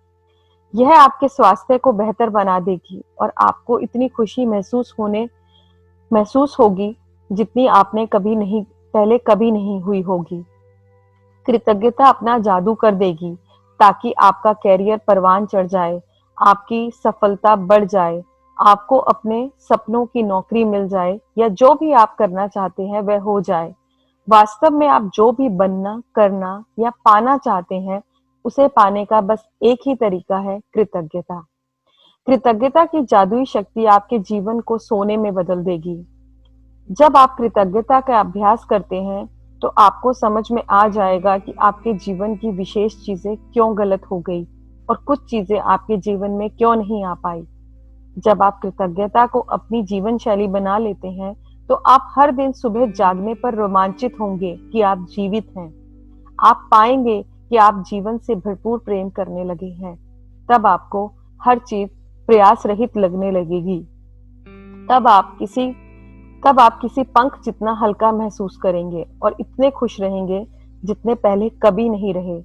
यह आपके स्वास्थ्य को बेहतर बना देगी और आपको इतनी खुशी महसूस होगी जितनी आपने कभी नहीं हुई होगी। कृतज्ञता अपना जादू कर देगी ताकि आपका कैरियर परवान चढ़ जाए, आपकी सफलता बढ़ जाए, आपको अपने सपनों की नौकरी मिल जाए या जो भी आप करना चाहते हैं वह हो जाए। वास्तव में आप जो भी बनना, करना या पाना चाहते हैं, उसे पाने का बस एक ही तरीका है, कृतज्ञता। कृतज्ञता की जादुई शक्ति आपके जीवन को सोने में बदल देगी। जब आप कृतज्ञता का अभ्यास करते हैं, तो आपको समझ में आ जाएगा कि आपके जीवन की विशेष चीजें क्यों गलत हो गई और कुछ चीजें आपके जीवन में क्यों नहीं आ पाई। जब आप कृतज्ञता को अपनी जीवन शैली बना लेते हैं, तो आप हर दिन सुबह जागने पर रोमांचित होंगे कि आप जीवित हैं। आप पाएंगे कि आप जीवन से भरपूर प्रेम करने लगे हैं। तब आपको हर चीज प्रयास रहित लगने लगेगी। तब आप किसी तब आप किसी पंख जितना हल्का महसूस करेंगे और इतने खुश रहेंगे जितने पहले कभी नहीं रहे।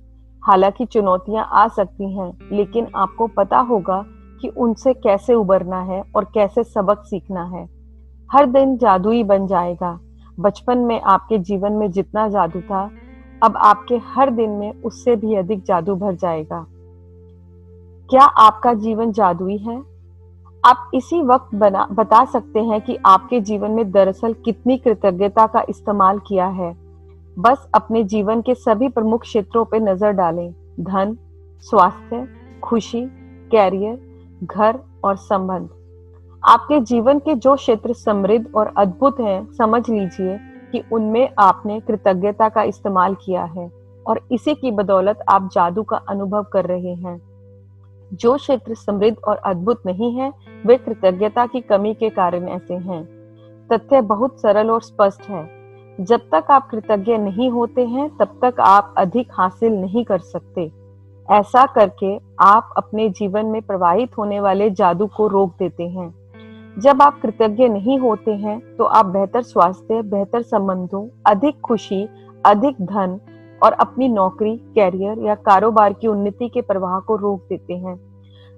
हालांकि चुनौतियां आ सकती हैं, लेकिन आपको पता होगा कि उनसे कैसे उबरना है और कैसे सबक सीखना है। हर दिन जादुई बन जाएगा। बचपन में आपके जीवन में जितना जादू था, अब आपके हर दिन में उससे भी अधिक जादू भर जाएगा। क्या आपका जीवन जादुई है? आप इसी वक्त बता सकते हैं कि आपके जीवन में दरअसल कितनी कृतज्ञता का इस्तेमाल किया है। बस अपने जीवन के सभी प्रमुख क्षेत्रों पर नजर डालें। धन, स्वास्थ्य, खुशी, कैरियर, घर और संबंध। आपके जीवन के जो क्षेत्र समृद्ध और अद्भुत हैं, समझ लीजिए कि उनमें आपने कृतज्ञता का इस्तेमाल किया है और इसी की बदौलत आप जादू का अनुभव कर रहे हैं। जो क्षेत्र समृद्ध और अद्भुत नहीं है, वे कृतज्ञता की कमी के कारण ऐसे हैं। तथ्य बहुत सरल और स्पष्ट है। जब तक आप कृतज्ञ नहीं होते हैं, तब तक आप अधिक हासिल नहीं कर सकते। ऐसा करके आप अपने जीवन में प्रवाहित होने वाले जादू को रोक देते हैं। जब आप कृतज्ञ नहीं होते हैं, तो आप बेहतर स्वास्थ्य, बेहतर संबंधों, अधिक खुशी, अधिक धन और अपनी नौकरी, कैरियर या कारोबार की उन्नति के प्रवाह को रोक देते हैं।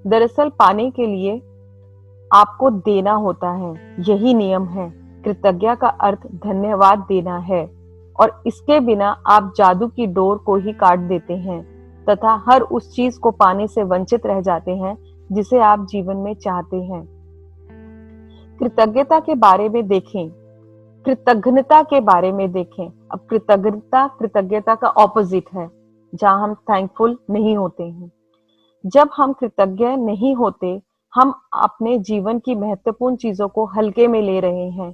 दरअसल पाने के लिए आपको देना होता है, यही नियम है। कृतज्ञता का अर्थ धन्यवाद देना है और इसके बिना आप जादू की डोर को ही काट देते हैं तथा हर उस चीज को पाने से वंचित रह जाते हैं जिसे आप जीवन में चाहते हैं। कृतज्ञता के बारे में देखें, कृतज्ञता के बारे में देखें। अब कृतज्ञता का ऑपोजिट है, जहां हम थैंकफुल नहीं होते हैं। जब हम कृतज्ञ नहीं होते, हम अपने जीवन की महत्वपूर्ण चीजों को हल्के में ले रहे हैं।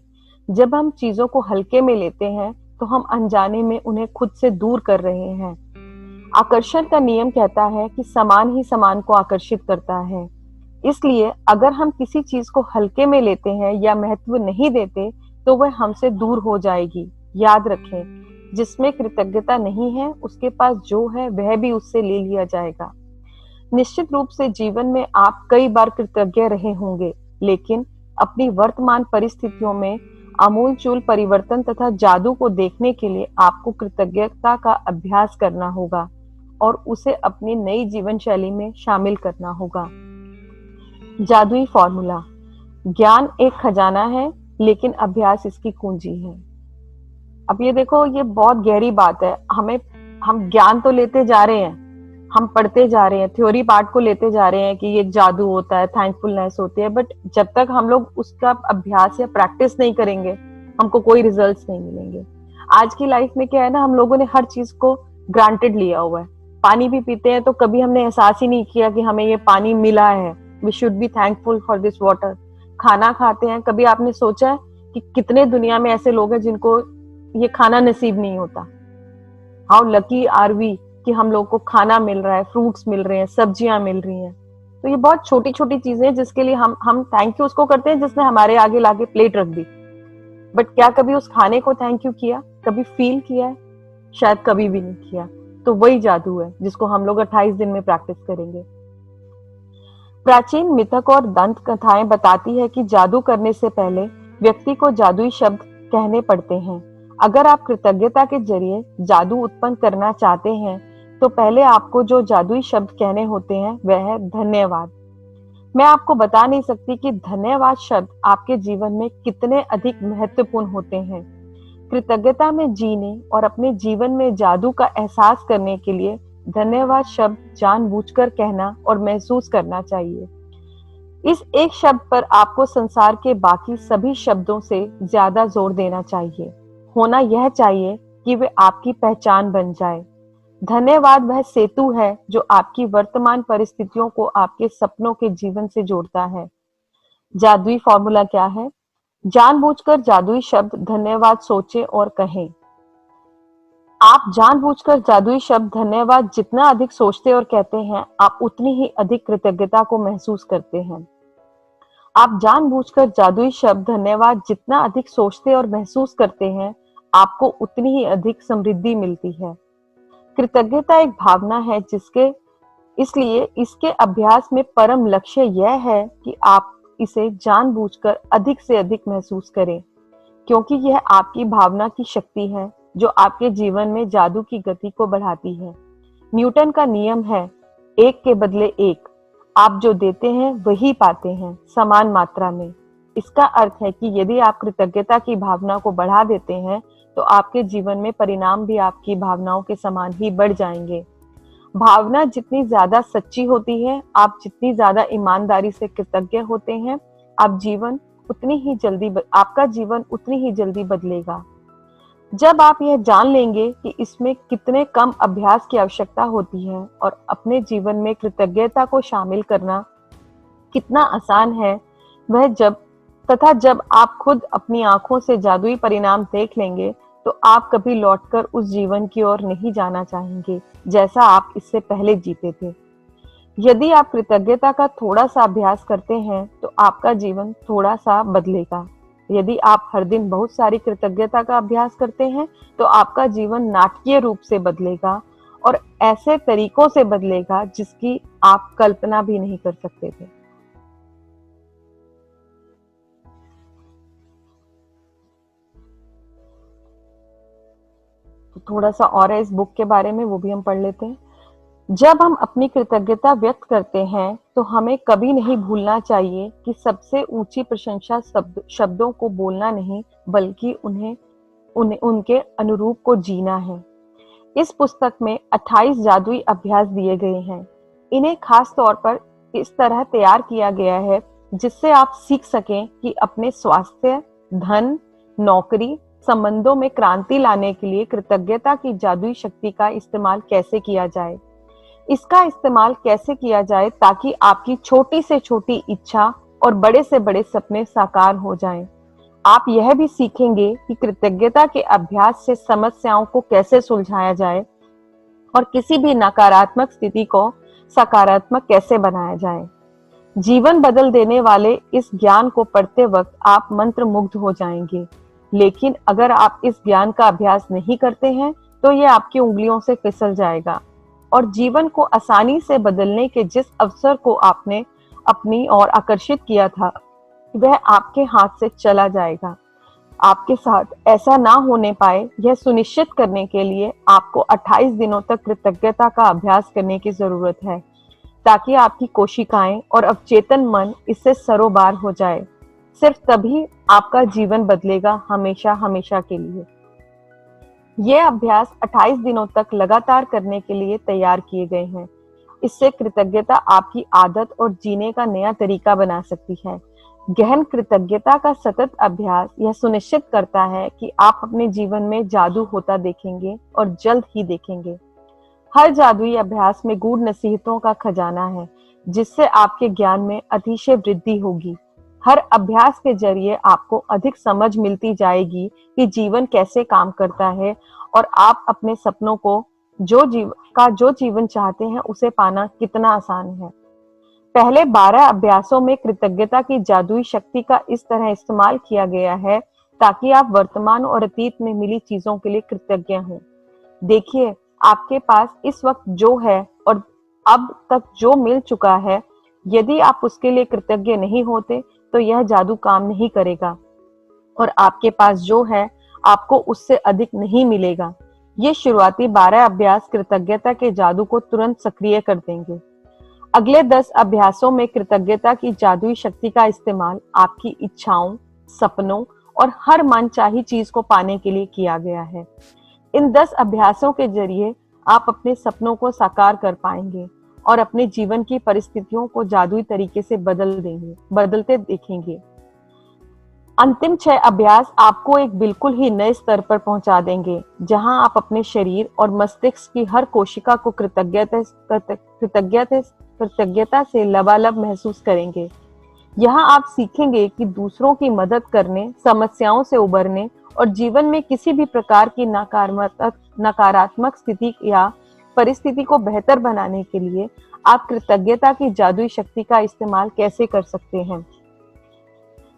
जब हम चीजों को हल्के में लेते हैं, तो हम अनजाने में उन्हें खुद से दूर कर रहे हैं। आकर्षण का नियम कहता है कि समान ही समान को आकर्षित करता है। इसलिए अगर हम किसी चीज को हल्के में लेते हैं या महत्व नहीं देते, तो वह हमसे दूर हो जाएगी। याद रखें, जिसमें कृतज्ञता नहीं है, उसके पास जो है वह भी उससे ले लिया जाएगा। निश्चित रूप से जीवन में आप कई बार कृतज्ञ रहे होंगे, लेकिन अपनी वर्तमान परिस्थितियों में आमूलचूल परिवर्तन तथा जादू को देखने के लिए आपको कृतज्ञता का अभ्यास करना होगा और उसे अपनी नई जीवन शैली में शामिल करना होगा। जादुई फॉर्मूला। ज्ञान एक खजाना है, लेकिन अभ्यास इसकी कुंजी है। अब ये देखो, ये बहुत गहरी बात है। हम ज्ञान तो लेते जा रहे हैं, हम पढ़ते जा रहे हैं, थ्योरी पार्ट को लेते जा रहे हैं कि ये जादू होता है, थैंकफुलनेस होती है, बट जब तक हम लोग उसका अभ्यास या प्रैक्टिस नहीं करेंगे, हमको कोई रिजल्ट्स नहीं मिलेंगे। आज की लाइफ में क्या है ना, हम लोगों ने हर चीज को ग्रांटेड लिया हुआ है। पानी भी पीते हैं तो कभी हमने एहसास ही नहीं किया कि हमें ये पानी मिला है। We should be thankful for this water. खाना खाते हैं, कभी आपने सोचा है कि कितने दुनिया में ऐसे लोग हैं जिनको ये खाना नसीब नहीं होता। हाउ लकी आर वी कि हम लोग को खाना मिल रहा है, फ्रूट्स मिल रहे हैं, सब्जियां मिल रही हैं। तो ये बहुत छोटी छोटी चीजें हैं जिसके लिए हम थैंक यू उसको करते हैं जिसने हमारे आगे लाके प्लेट रख दी। बट क्या कभी उस खाने को थैंक यू किया, कभी फील किया है? शायद कभी भी नहीं किया। तो वही जादू है जिसको हम लोग 28 दिन में प्रैक्टिस करेंगे। प्राचीन मिथक और दंत कथाएं बताती है कि जादू करने से पहले व्यक्ति को जादुई शब्द कहने पड़ते हैं। अगर आप कृतज्ञता के जरिए जादू उत्पन्न करना चाहते हैं, तो पहले आपको जो जादुई शब्द कहने होते हैं वह है धन्यवाद। मैं आपको बता नहीं सकती कि धन्यवाद शब्द आपके जीवन में कितने अधिक महत्वपूर्ण होते हैं। कृतज्ञता में जीने और अपने जीवन में जादू का एहसास करने के लिए धन्यवाद शब्द जानबूझकर कहना और महसूस करना चाहिए। इस एक शब्द पर आपको संसार के बाकी सभी शब्दों से ज्यादा जोर देना चाहिए। होना यह चाहिए कि वे आपकी पहचान बन जाए। धन्यवाद वह सेतु है जो आपकी वर्तमान परिस्थितियों को आपके सपनों के जीवन से जोड़ता है। जादुई फॉर्मूला क्या है? जानबूझकर जादुई शब्द धन्यवाद सोचें और कहें। आप जानबूझकर जादुई शब्द धन्यवाद जितना अधिक सोचते और कहते हैं, आप उतनी ही अधिक कृतज्ञता को महसूस करते हैं। आप जानबूझकर जादुई शब्द धन्यवाद जितना अधिक सोचते और महसूस करते हैं, आपको उतनी ही अधिक समृद्धि मिलती है। कृतज्ञता एक भावना है इसलिए इसके अभ्यास में परम लक्ष्य यह है कि आप इसे जानबूझकर अधिक से अधिक महसूस करें, क्योंकि यह आपकी भावना की शक्ति है जो आपके जीवन में जादू की गति को बढ़ाती है। न्यूटन का नियम है, एक के बदले एक। आप जो देते हैं वही पाते हैं, समान मात्रा में। इसका अर्थ है कि यदि आप कृतज्ञता की भावना को बढ़ा देते हैं तो आपके जीवन में परिणाम भी आपकी भावनाओं के समान ही बढ़ जाएंगे। भावना जितनी ज्यादा सच्ची होती है, आप जितनी ज्यादा ईमानदारी से कृतज्ञ होते हैं, आपका जीवन उतनी ही जल्दी बदलेगा। जब आप यह जान लेंगे कि इसमें कितने कम अभ्यास की आवश्यकता होती है और अपने जीवन में कृतज्ञता को शामिल करना कितना आसान है, जब आप खुद अपनी आंखों से जादुई परिणाम देख लेंगे तो आप कभी लौटकर उस जीवन की ओर नहीं जाना चाहेंगे जैसा आप इससे पहले जीते थे। यदि आप कृतज्ञता का थोड़ा सा अभ्यास करते हैं तो आपका जीवन थोड़ा सा बदलेगा। यदि आप हर दिन बहुत सारी कृतज्ञता का अभ्यास करते हैं तो आपका जीवन नाटकीय रूप से बदलेगा और ऐसे तरीकों से बदलेगा जिसकी आप कल्पना भी नहीं कर सकते थे। तो थोड़ा सा और है इस बुक के बारे में, वो भी हम पढ़ लेते हैं। जब हम अपनी कृतज्ञता व्यक्त करते हैं तो हमें कभी नहीं भूलना चाहिए कि सबसे ऊंची प्रशंसा शब्दों को बोलना नहीं, बल्कि उनके अनुरूप को जीना है। इस पुस्तक में 28 जादुई अभ्यास दिए गए हैं। इन्हें खास तौर पर इस तरह तैयार किया गया है जिससे आप सीख सकें कि अपने स्वास्थ्य, धन, नौकरी, संबंधों में क्रांति लाने के लिए कृतज्ञता की जादुई शक्ति का इस्तेमाल कैसे किया जाए। इसका इस्तेमाल कैसे किया जाए ताकि आपकी छोटी से छोटी इच्छा और बड़े से बड़े सपने साकार हो जाएं। आप यह भी सीखेंगे कि कृतज्ञता के अभ्यास से समस्याओं को कैसे सुलझाया जाए और किसी भी नकारात्मक स्थिति को सकारात्मक कैसे बनाया जाए। जीवन बदल देने वाले इस ज्ञान को पढ़ते वक्त आप मंत्रमुग्ध हो जाएंगे, लेकिन अगर आप इस ज्ञान का अभ्यास नहीं करते हैं तो यह आपकी उंगलियों से फिसल जाएगा और जीवन को आसानी से बदलने के जिस अवसर को आपने अपनी ओर आकर्षित किया था वह आपके हाथ से चला जाएगा। आपके साथ ऐसा ना होने पाए, यह सुनिश्चित करने के लिए आपको 28 दिनों तक कृतज्ञता का अभ्यास करने की जरूरत है ताकि आपकी कोशिकाएं और अवचेतन मन इससे सरोबार हो जाए। सिर्फ तभी आपका जीवन बदलेगा, हमेशा हमेशा के लिए। ये अभ्यास 28 दिनों तक लगातार करने के लिए तैयार किए गए हैं। इससे कृतज्ञता आपकी आदत और जीने का नया तरीका बना सकती है। गहन कृतज्ञता का सतत अभ्यास यह सुनिश्चित करता है कि आप अपने जीवन में जादू होता देखेंगे और जल्द ही देखेंगे। हर जादुई अभ्यास में गूढ़ नसीहतों का खजाना है जिससे आपके ज्ञान में अतिशय वृद्धि होगी। हर अभ्यास के जरिए आपको अधिक समझ मिलती जाएगी कि जीवन कैसे काम करता है और आप अपने सपनों को जो जीवन चाहते हैं उसे पाना कितना आसान है। पहले 12 अभ्यासों में कृतज्ञता की जादुई शक्ति का इस तरह इस्तेमाल किया गया है ताकि आप वर्तमान और अतीत में मिली चीजों के लिए कृतज्ञ हों। देखिए, आपके पास इस वक्त जो है और अब तक जो मिल चुका है, यदि आप उसके लिए कृतज्ञ नहीं होते तो यह जादू काम नहीं करेगा और आपके पास जो है आपको उससे अधिक नहीं मिलेगा। ये शुरुआती 12 अभ्यास कृतज्ञता के जादू को तुरंत सक्रिय कर देंगे। अगले 10 अभ्यासों में कृतज्ञता की जादुई शक्ति का इस्तेमाल आपकी इच्छाओं, सपनों और हर मनचाही चीज को पाने के लिए किया गया है। इन 10 अभ्यासों के जरिए आप अपने सपनों को साकार कर पाएंगे और अपने जीवन की परिस्थितियों को जादुई तरीके से बदलते देखेंगे। अंतिम 6 अभ्यास आपको एक बिल्कुल ही नए स्तर पर पहुंचा देंगे जहां आप अपने शरीर और मस्तिष्क की हर कोशिका को कृतज्ञता से लबालब महसूस करेंगे। यहाँ आप सीखेंगे कि दूसरों की मदद करने, समस्याओं से उबरने और जीवन में किसी भी प्रकार की नकारात्मक स्थिति या परिस्थिति को बेहतर बनाने के लिए आप कृतज्ञता की जादुई शक्ति का इस्तेमाल कैसे कर सकते हैं।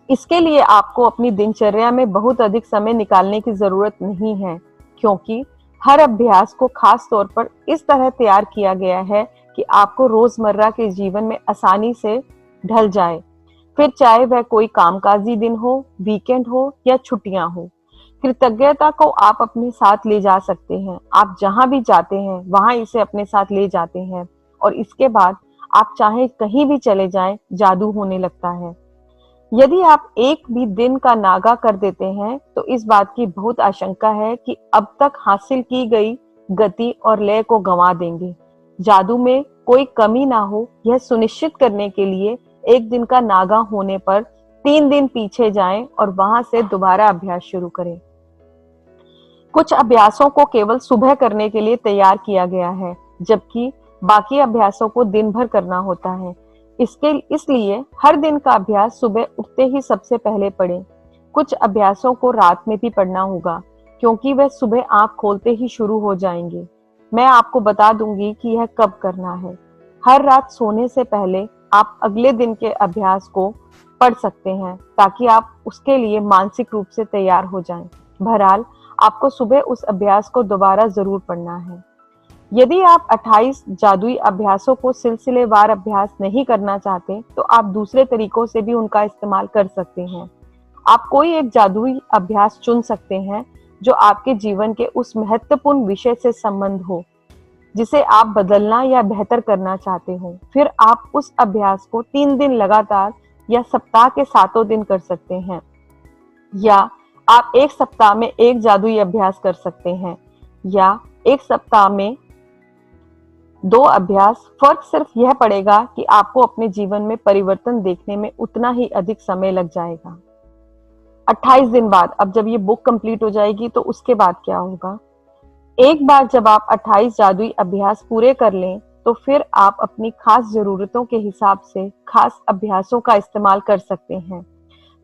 इसके लिए आपको अपनी दिनचर्या में बहुत अधिक समय निकालने की जरूरत नहीं है, क्योंकि हर अभ्यास को खास तौर पर इस तरह तैयार किया गया है कि आपको रोजमर्रा के जीवन में आसानी से ढल जाए, फिर चाहे वह कोई कामकाजी दिन हो, वीकेंड हो या छुट्टियां हो। कृतज्ञता को आप अपने साथ ले जा सकते हैं। आप जहां भी जाते हैं वहां इसे अपने साथ ले जाते हैं और इसके बाद आप चाहे कहीं भी चले जाएं, जादू होने लगता है। यदि आप एक भी दिन का नागा कर देते हैं तो इस बात की बहुत आशंका है कि अब तक हासिल की गई गति और लय को गंवा देंगे। जादू में कोई कमी ना हो, यह सुनिश्चित करने के लिए एक दिन का नागा होने पर 3 दिन पीछे जाएं और वहां से दोबारा अभ्यास शुरू करें। कुछ अभ्यासों को केवल सुबह करने के लिए तैयार किया गया है, जबकि बाकी अभ्यासों को दिन भर करना होता है। इसलिए हर दिन का अभ्यास सुबह उठते ही सबसे पहले पढ़ें। कुछ अभ्यासों को रात में भी पढ़ना होगा, क्योंकि वह सुबह आंख खोलते ही शुरू हो जाएंगे। मैं आपको बता दूंगी कि यह कब करना है। हर रात सोने से पहले आप अगले दिन के अभ्यास को पढ़ सकते हैं, ताकि आप उसके लिए मानसिक रूप से तैयार हो जाएं। बहरहाल, आपको सुबह उस अभ्यास को दोबारा जरूर पढ़ना है। यदि आप 28 जादुई अभ्यासों को सिलसिलेवार अभ्यास नहीं करना चाहते, तो आप दूसरे तरीकों से भी उनका इस्तेमाल कर सकते हैं। आप कोई एक जादुई अभ्यास चुन सकते हैं जो आपके जीवन के उस महत्वपूर्ण विषय से संबंध हो जिसे आप बदलना या बेहतर करना चाहते हो। फिर आप उस अभ्यास को 3 दिन लगातार या सप्ताह के 7 दिन कर सकते हैं, या आप एक सप्ताह में एक जादुई अभ्यास कर सकते हैं, या एक सप्ताह में 2 अभ्यास। फर्क सिर्फ यह पड़ेगा कि आपको अपने जीवन में परिवर्तन देखने में उतना ही अधिक समय लग जाएगा। 28 दिन बाद, अब जब ये बुक कंप्लीट हो जाएगी तो उसके बाद क्या होगा? एक बार जब आप 28 जादुई अभ्यास पूरे कर लें, तो फिर आप अपनी खास जरूरतों के हिसाब से खास अभ्यासों का इस्तेमाल कर सकते हैं,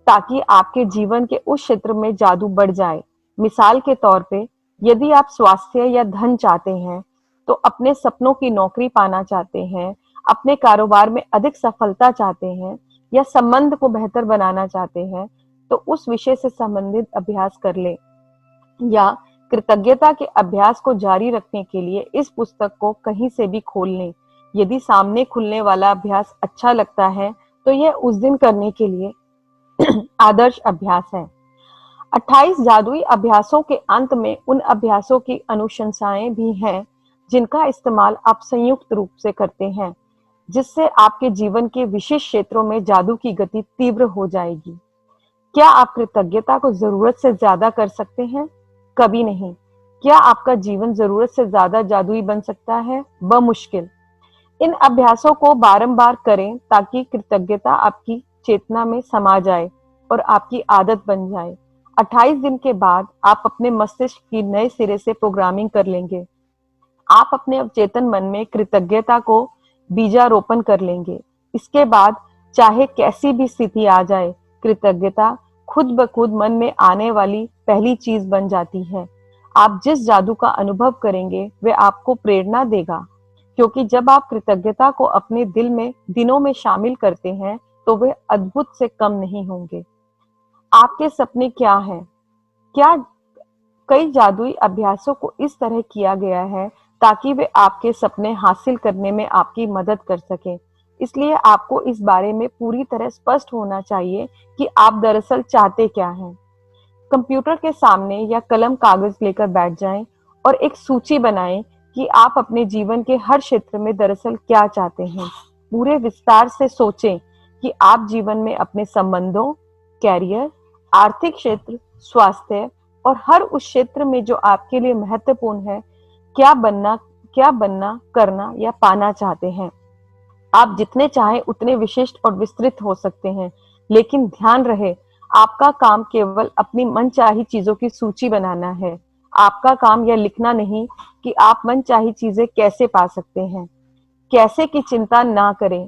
ताकि आपके जीवन के उस क्षेत्र में जादू बढ़ जाए। मिसाल के तौर पे, यदि आप स्वास्थ्य या धन चाहते हैं, तो अपने सपनों की नौकरी पाना चाहते हैं, अपने कारोबार में अधिक सफलता चाहते हैं, या संबंध को बेहतर बनाना चाहते हैं, तो उस विषय से संबंधित अभ्यास कर लें। या कृतज्ञता के अभ्यास को जारी रखने के लिए इस पुस्तक को कहीं से भी खोल लें। यदि सामने खुलने वाला अभ्यास अच्छा लगता है, तो यह उस दिन करने के लिए आदर्श अभ्यास है। 28 जादुई अभ्यासों के अंत में उन अभ्यासों की अनुशंसाएं भी हैं जिनका इस्तेमाल आप संयुक्त रूप से करते हैं, जिससे आपके जीवन के विशेष क्षेत्रों में जादू की गति तीव्र हो जाएगी। क्या आप कृतज्ञता को जरूरत से ज्यादा कर सकते हैं? कभी नहीं। क्या आपका जीवन जरूरत से ज्यादा जादुई बन सकता है? बमुश्किल। इन अभ्यासों को बारंबार करें ताकि कृतज्ञता आपकी चेतना में समा जाए और आपकी आदत बन जाए। 28 दिन के बाद आप अपने मस्तिष्क की नए सिरे से प्रोग्रामिंग कर लेंगे। आप अपने अवचेतन मन में कृतज्ञता को बीजारोपण कर लेंगे। इसके बाद चाहे कैसी भी स्थिति आ जाए, कृतज्ञता खुद ब खुद मन में आने वाली पहली चीज बन जाती है। आप जिस जादू का अनुभव करेंगे वह आपको प्रेरणा देगा, क्योंकि जब आप कृतज्ञता को अपने दिनों में शामिल करते हैं, तो वे अद्भुत से कम नहीं होंगे। आपके सपने क्या हैं? क्या कई जादुई अभ्यासों को इस तरह किया गया है ताकि वे आपके सपने हासिल करने में आपकी मदद कर सकें। इसलिए आपको इस बारे में पूरी तरह स्पष्ट होना चाहिए कि आप दरअसल चाहते क्या हैं। कंप्यूटर के सामने या कलम कागज लेकर बैठ जाएं और एक सूची बनाएं कि आप अपने जीवन के हर क्षेत्र में दरअसल क्या चाहते हैं। पूरे विस्तार से सोचें कि आप जीवन में अपने संबंधों, कैरियर, आर्थिक क्षेत्र, स्वास्थ्य और हर उस क्षेत्र में जो आपके लिए महत्वपूर्ण है, क्या बनना, करना या पाना चाहते हैं। आप जितने चाहें उतने विशिष्ट और विस्तृत हो सकते हैं, लेकिन ध्यान रहे, आपका काम केवल अपनी मनचाही चीजों की सूची बनाना है। आपका काम यह लिखना नहीं कि आप मनचाही चीजें कैसे पा सकते हैं। कैसे की चिंता ना करें।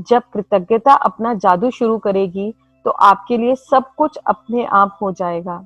जब कृतज्ञता अपना जादू शुरू करेगी, तो आपके लिए सब कुछ अपने आप हो जाएगा।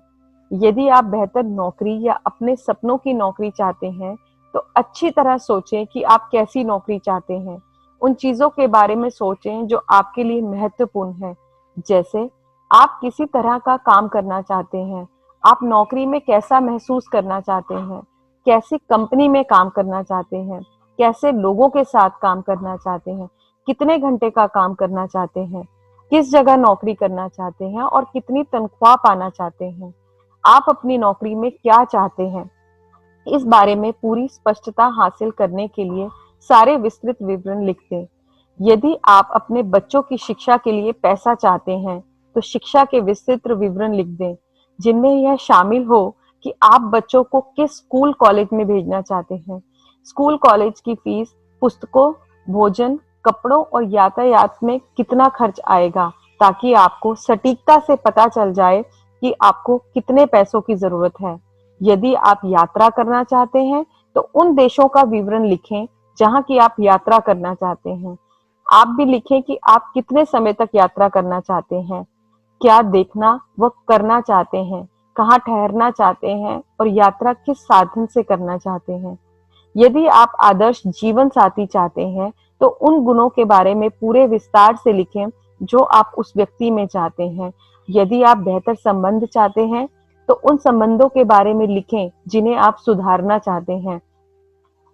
यदि आप बेहतर नौकरी या अपने सपनों की नौकरी चाहते हैं, तो अच्छी तरह सोचें कि आप कैसी नौकरी चाहते हैं। उन चीजों के बारे में सोचें जो आपके लिए महत्वपूर्ण है, जैसे आप किसी तरह का काम करना चाहते हैं, आप नौकरी में कैसा महसूस करना चाहते हैं, कैसी कंपनी में काम करना चाहते हैं, कैसे लोगों के साथ काम करना चाहते हैं, कितने घंटे का काम करना चाहते हैं, किस जगह नौकरी करना चाहते हैं और कितनी तनख्वाह पाना चाहते हैं। आप अपनी नौकरी में क्या चाहते हैं, इस बारे में पूरी स्पष्टता हासिल करने के लिए सारे विस्तृत विवरण लिख दें। यदि आप अपने बच्चों की शिक्षा के लिए पैसा चाहते हैं, तो शिक्षा के विस्तृत विवरण लिख दें, जिनमें यह शामिल हो कि आप बच्चों को किस स्कूल कॉलेज में भेजना चाहते हैं। स्कूल कॉलेज की फीस, पुस्तकों, भोजन, कपड़ों और यातायात में कितना खर्च आएगा, ताकि आपको सटीकता से पता चल जाए कि आपको कितने पैसों की जरूरत है। यदि आप यात्रा करना चाहते हैं तो उन देशों का विवरण लिखें जहां की आप यात्रा करना चाहते हैं। आप भी लिखें कि आप कितने समय तक यात्रा करना चाहते हैं, क्या देखना व करना चाहते हैं, कहाँ ठहरना चाहते हैं और यात्रा किस साधन से करना चाहते हैं। यदि आप आदर्श जीवन साथी चाहते हैं तो उन गुणों के बारे में पूरे विस्तार से लिखें जो आप उस व्यक्ति में चाहते हैं। यदि आप बेहतर संबंध चाहते हैं तो उन संबंधों के बारे में लिखें जिन्हें आप सुधारना चाहते हैं,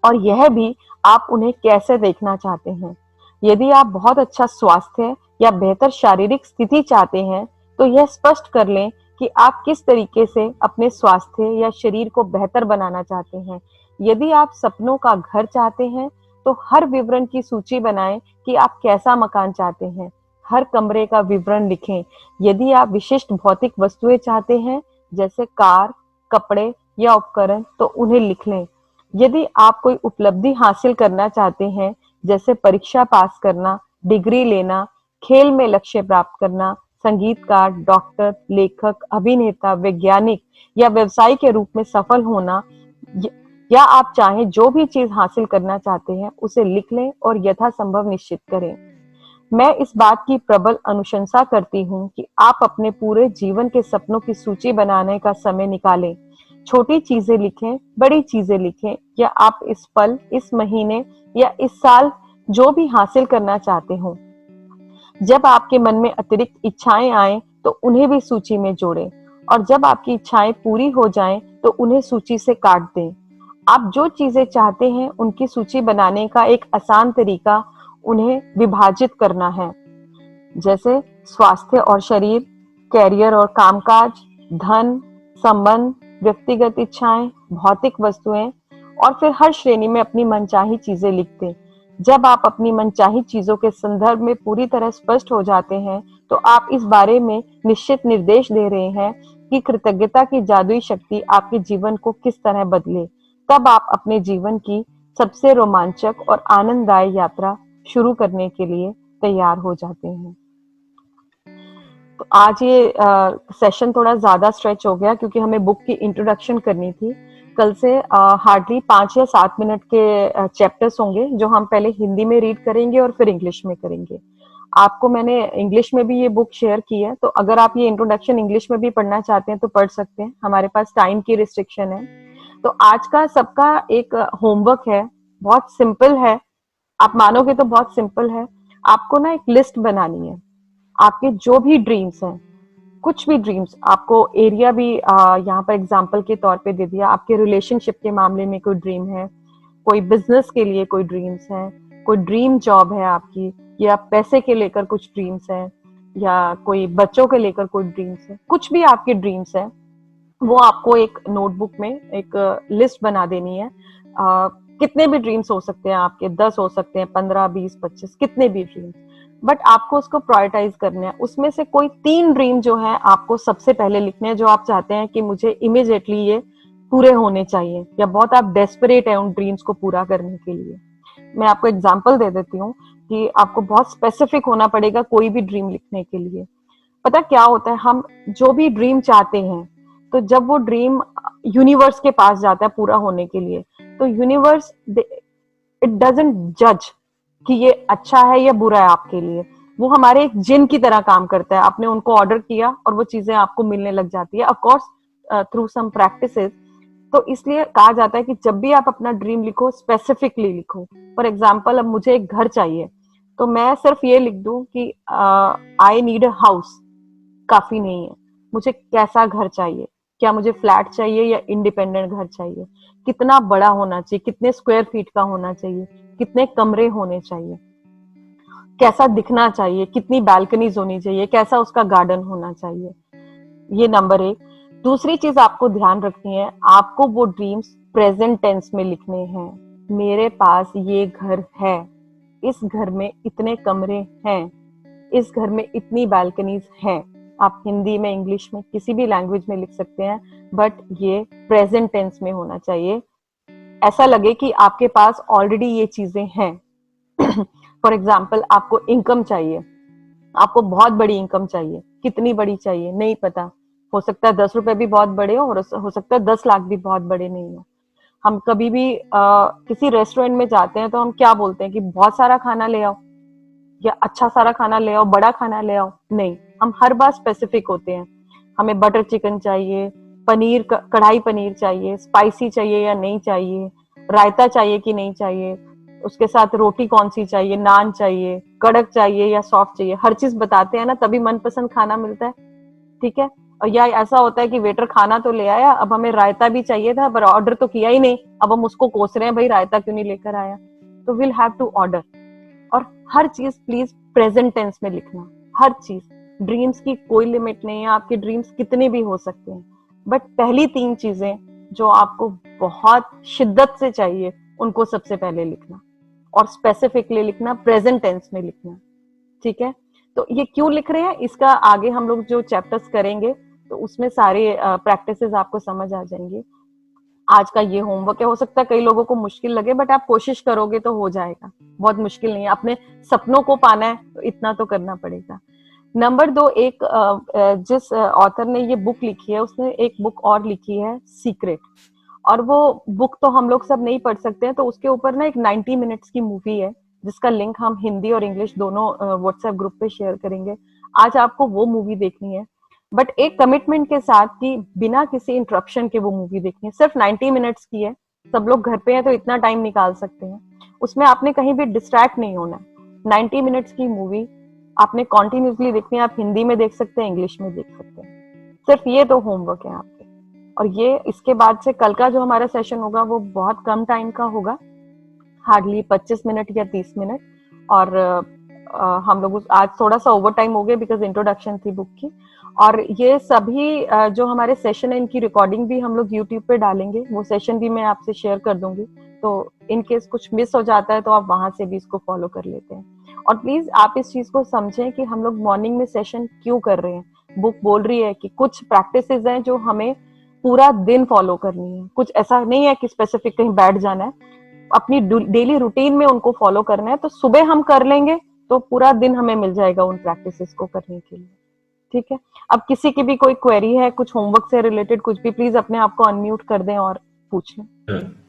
और यह भी आप उन्हें कैसे देखना चाहते हैं। यदि आप बहुत अच्छा स्वास्थ्य या बेहतर शारीरिक स्थिति चाहते हैं तो यह स्पष्ट कर लें कि आप किस तरीके से अपने स्वास्थ्य या शरीर को बेहतर बनाना चाहते हैं। यदि आप सपनों का घर चाहते हैं तो हर विवरण की सूची बनाएं कि आप कैसा मकान चाहते हैं। हर कमरे का विवरण लिखें। यदि आप विशिष्ट भौतिक वस्तुएं चाहते हैं जैसे कार, कपड़े या उपकरण, तो उन्हें लिख लें। यदि आप कोई उपलब्धि हासिल करना चाहते हैं जैसे परीक्षा पास करना, डिग्री लेना, खेल में लक्ष्य प्राप्त करना, संगीतकार, डॉक्टर, लेखक, अभिनेता, वैज्ञानिक या व्यवसायी के रूप में सफल होना, या आप चाहें जो भी चीज हासिल करना चाहते हैं उसे लिख लें और यथासंभव निश्चित करें। मैं इस बात की प्रबल अनुशंसा करती हूँ कि आप अपने पूरे जीवन के सपनों की सूची बनाने का समय निकालें। छोटी चीजें लिखें, बड़ी चीजें लिखें, या आप इस पल, इस महीने या इस साल जो भी हासिल करना चाहते हो। जब आपके मन में अतिरिक्त इच्छाएं आए तो उन्हें भी सूची में जोड़ें, और जब आपकी इच्छाएं पूरी हो जाएं तो उन्हें सूची से काट दें। आप जो चीजें चाहते हैं उनकी सूची बनाने का एक आसान तरीका उन्हें विभाजित करना है, जैसे स्वास्थ्य और शरीर, कैरियर और कामकाज, धन, संबंध, व्यक्तिगत इच्छाएं, भौतिक वस्तुएं, और फिर हर श्रेणी में अपनी मनचाही चीजें लिख दें। जब आप अपनी मनचाही चीजों के संदर्भ में पूरी तरह स्पष्ट हो जाते हैं तो आप इस बारे में निश्चित निर्देश दे रहे हैं कि कृतज्ञता की जादुई शक्ति आपके जीवन को किस तरह बदले। तब आप अपने जीवन की सबसे रोमांचक और आनंददायक यात्रा शुरू करने के लिए तैयार हो जाते हैं। तो आज ये सेशन थोड़ा ज्यादा स्ट्रेच हो गया क्योंकि हमें बुक की इंट्रोडक्शन करनी थी। कल से हार्डली 5 या 7 मिनट के चैप्टर्स होंगे जो हम पहले हिंदी में रीड करेंगे और फिर इंग्लिश में करेंगे। आपको मैंने इंग्लिश में भी ये बुक शेयर की है, तो अगर आप ये इंट्रोडक्शन इंग्लिश में भी पढ़ना चाहते हैं तो पढ़ सकते हैं। हमारे पास टाइम की रिस्ट्रिक्शन है। तो आज का सबका एक होमवर्क है, बहुत सिंपल है। आप मानोगे तो बहुत सिंपल है। आपको ना एक लिस्ट बनानी है, आपके जो भी ड्रीम्स हैं, कुछ भी ड्रीम्स, आपको एरिया भी यहाँ पर एग्जांपल के तौर पे दे दिया। आपके रिलेशनशिप के मामले में कोई ड्रीम है, कोई बिजनेस के लिए कोई ड्रीम्स है, कोई ड्रीम जॉब है आपकी, या पैसे के लेकर कुछ ड्रीम्स है, या कोई बच्चों के लेकर कोई ड्रीम्स है, कुछ भी आपके ड्रीम्स है, वो आपको एक नोटबुक में एक लिस्ट बना देनी है। कितने भी ड्रीम्स हो सकते हैं आपके, 10 हो सकते हैं, 15, 20, 25, कितने भी ड्रीम्स, बट आपको उसको प्रायोरिटाइज करना है। उसमें से कोई 3 ड्रीम जो है आपको सबसे पहले लिखने हैं, जो आप चाहते हैं कि मुझे इमीडिएटली ये पूरे होने चाहिए, या बहुत आप डेस्परेट है उन ड्रीम्स को पूरा करने के लिए। मैं आपको एग्जांपल दे देती हूँ कि आपको बहुत स्पेसिफिक होना पड़ेगा कोई भी ड्रीम लिखने के लिए। पता क्या होता है, हम जो भी ड्रीम चाहते हैं, तो जब वो ड्रीम यूनिवर्स के पास जाता है पूरा होने के लिए, तो यूनिवर्स इट डजंट जज कि ये अच्छा है या बुरा है आपके लिए। वो हमारे एक जिन की तरह काम करता है। आपने उनको ऑर्डर किया और वो चीजें आपको मिलने लग जाती है, of course through some practices. तो इसलिए कहा जाता है कि जब भी आप अपना ड्रीम लिखो, स्पेसिफिकली लिखो। फॉर एग्जाम्पल, अब मुझे एक घर चाहिए, तो मैं सिर्फ ये लिख दूं कि आई नीड अ हाउस, काफी नहीं है। मुझे कैसा घर चाहिए, क्या मुझे फ्लैट चाहिए या इंडिपेंडेंट घर चाहिए, कितना बड़ा होना चाहिए, कितने स्क्वायर फीट का होना चाहिए, कितने कमरे होने चाहिए, कैसा दिखना चाहिए, कितनी बालकनीज होनी चाहिए, कैसा उसका गार्डन होना चाहिए। ये नंबर 1। दूसरी चीज आपको ध्यान रखनी है, आपको वो ड्रीम्स प्रेजेंट टेंस में लिखने हैं। मेरे पास ये घर है, इस घर में इतने कमरे हैं, इस घर में इतनी बालकनीज हैं। आप हिंदी में, इंग्लिश में, किसी भी लैंग्वेज में लिख सकते हैं, बट ये प्रेजेंट टेंस में होना चाहिए। ऐसा लगे कि आपके पास ऑलरेडी ये चीजें हैं। फॉर एग्जाम्पल, आपको इनकम चाहिए, आपको बहुत बड़ी इनकम चाहिए, कितनी बड़ी चाहिए नहीं पता, हो सकता है 10 रुपए भी बहुत बड़े हो, और हो सकता है 10 लाख भी बहुत बड़े नहीं हो। हम कभी भी किसी रेस्टोरेंट में जाते हैं तो हम क्या बोलते हैं कि बहुत सारा खाना ले आओ, या अच्छा सारा खाना ले आओ, बड़ा खाना ले आओ। नहीं, हम हर बार स्पेसिफिक होते हैं। हमें बटर चिकन चाहिए, पनीर, कढ़ाई पनीर चाहिए, स्पाइसी चाहिए या नहीं चाहिए, रायता चाहिए कि नहीं चाहिए, उसके साथ रोटी कौन सी चाहिए, नान चाहिए, कड़क चाहिए या सॉफ्ट चाहिए, हर चीज बताते हैं ना, तभी मनपसंद खाना मिलता है। ठीक है। और या ऐसा होता है कि वेटर खाना तो ले आया, अब हमें रायता भी चाहिए था पर ऑर्डर तो किया ही नहीं, अब हम उसको कोस रहे हैं, भाई रायता क्यों नहीं लेकर आया। तो विल हैव टू ऑर्डर। और हर चीज प्लीज प्रेजेंट टेंस में लिखना, हर चीज। ड्रीम्स की कोई लिमिट नहीं है, आपके ड्रीम्स कितने भी हो सकते हैं, बट पहली 3 चीजें जो आपको बहुत शिद्दत से चाहिए, उनको सबसे पहले लिखना, और स्पेसिफिकली लिखना, प्रेजेंट टेंस में लिखना। ठीक है। तो ये क्यों लिख रहे हैं, इसका आगे हम लोग जो चैप्टर्स करेंगे तो उसमें सारे प्रैक्टिसेस आपको समझ आ जाएंगे। आज का ये होमवर्क है, हो सकता है कई लोगों को मुश्किल लगे, बट आप कोशिश करोगे तो हो जाएगा, बहुत मुश्किल नहीं है। अपने सपनों को पाना है तो इतना तो करना पड़ेगा। नंबर 2, एक जिस ऑथर ने ये बुक लिखी है, उसने एक बुक और लिखी है, सीक्रेट। और वो बुक तो हम लोग सब नहीं पढ़ सकते हैं, तो उसके ऊपर ना एक 90 मिनट्स की मूवी है, जिसका लिंक हम हिंदी और इंग्लिश दोनों व्हाट्सएप ग्रुप पे शेयर करेंगे। आज आपको वो मूवी देखनी है, बट एक कमिटमेंट के साथ कि बिना किसी इंटरप्शन के वो मूवी देखनी है। सिर्फ 90 मिनट्स की है, सब लोग घर पे हैं तो इतना टाइम निकाल सकते हैं। उसमें आपने कहीं भी डिस्ट्रैक्ट नहीं होना। 90 मिनट्स की मूवी आपने कॉन्टिन्यूसली देखनी है, आप हिंदी में देख सकते हैं, इंग्लिश में देख सकते हैं। सिर्फ ये तो होमवर्क है आपके। और ये इसके बाद से कल का जो हमारा सेशन होगा वो बहुत कम टाइम का होगा, हार्डली 25 मिनट या 30 मिनट। और हम लोग आज थोड़ा सा ओवर टाइम हो गया बिकॉज इंट्रोडक्शन थी बुक की। और ये सभी जो हमारे सेशन है, इनकी रिकॉर्डिंग भी हम लोग यूट्यूब पे डालेंगे, वो सेशन भी मैं आपसे शेयर कर दूंगी। तो इन केस कुछ मिस हो जाता है तो आप वहां से भी इसको फॉलो कर लेते हैं। और प्लीज आप इस चीज को समझें कि हम लोग मॉर्निंग में सेशन क्यों कर रहे हैं। बुक बोल रही है कि कुछ प्रैक्टिसेस हैं जो हमें पूरा दिन फॉलो करनी है, कुछ ऐसा नहीं है कि स्पेसिफिक कहीं बैठ जाना है, अपनी डेली रूटीन में उनको फॉलो करना है। तो सुबह हम कर लेंगे तो पूरा दिन हमें मिल जाएगा उन प्रैक्टिसेस को करने के लिए। ठीक है। अब किसी की भी कोई क्वेरी है, कुछ होमवर्क से रिलेटेड कुछ भी, प्लीज अपने आप को अनम्यूट कर दें और पूछें।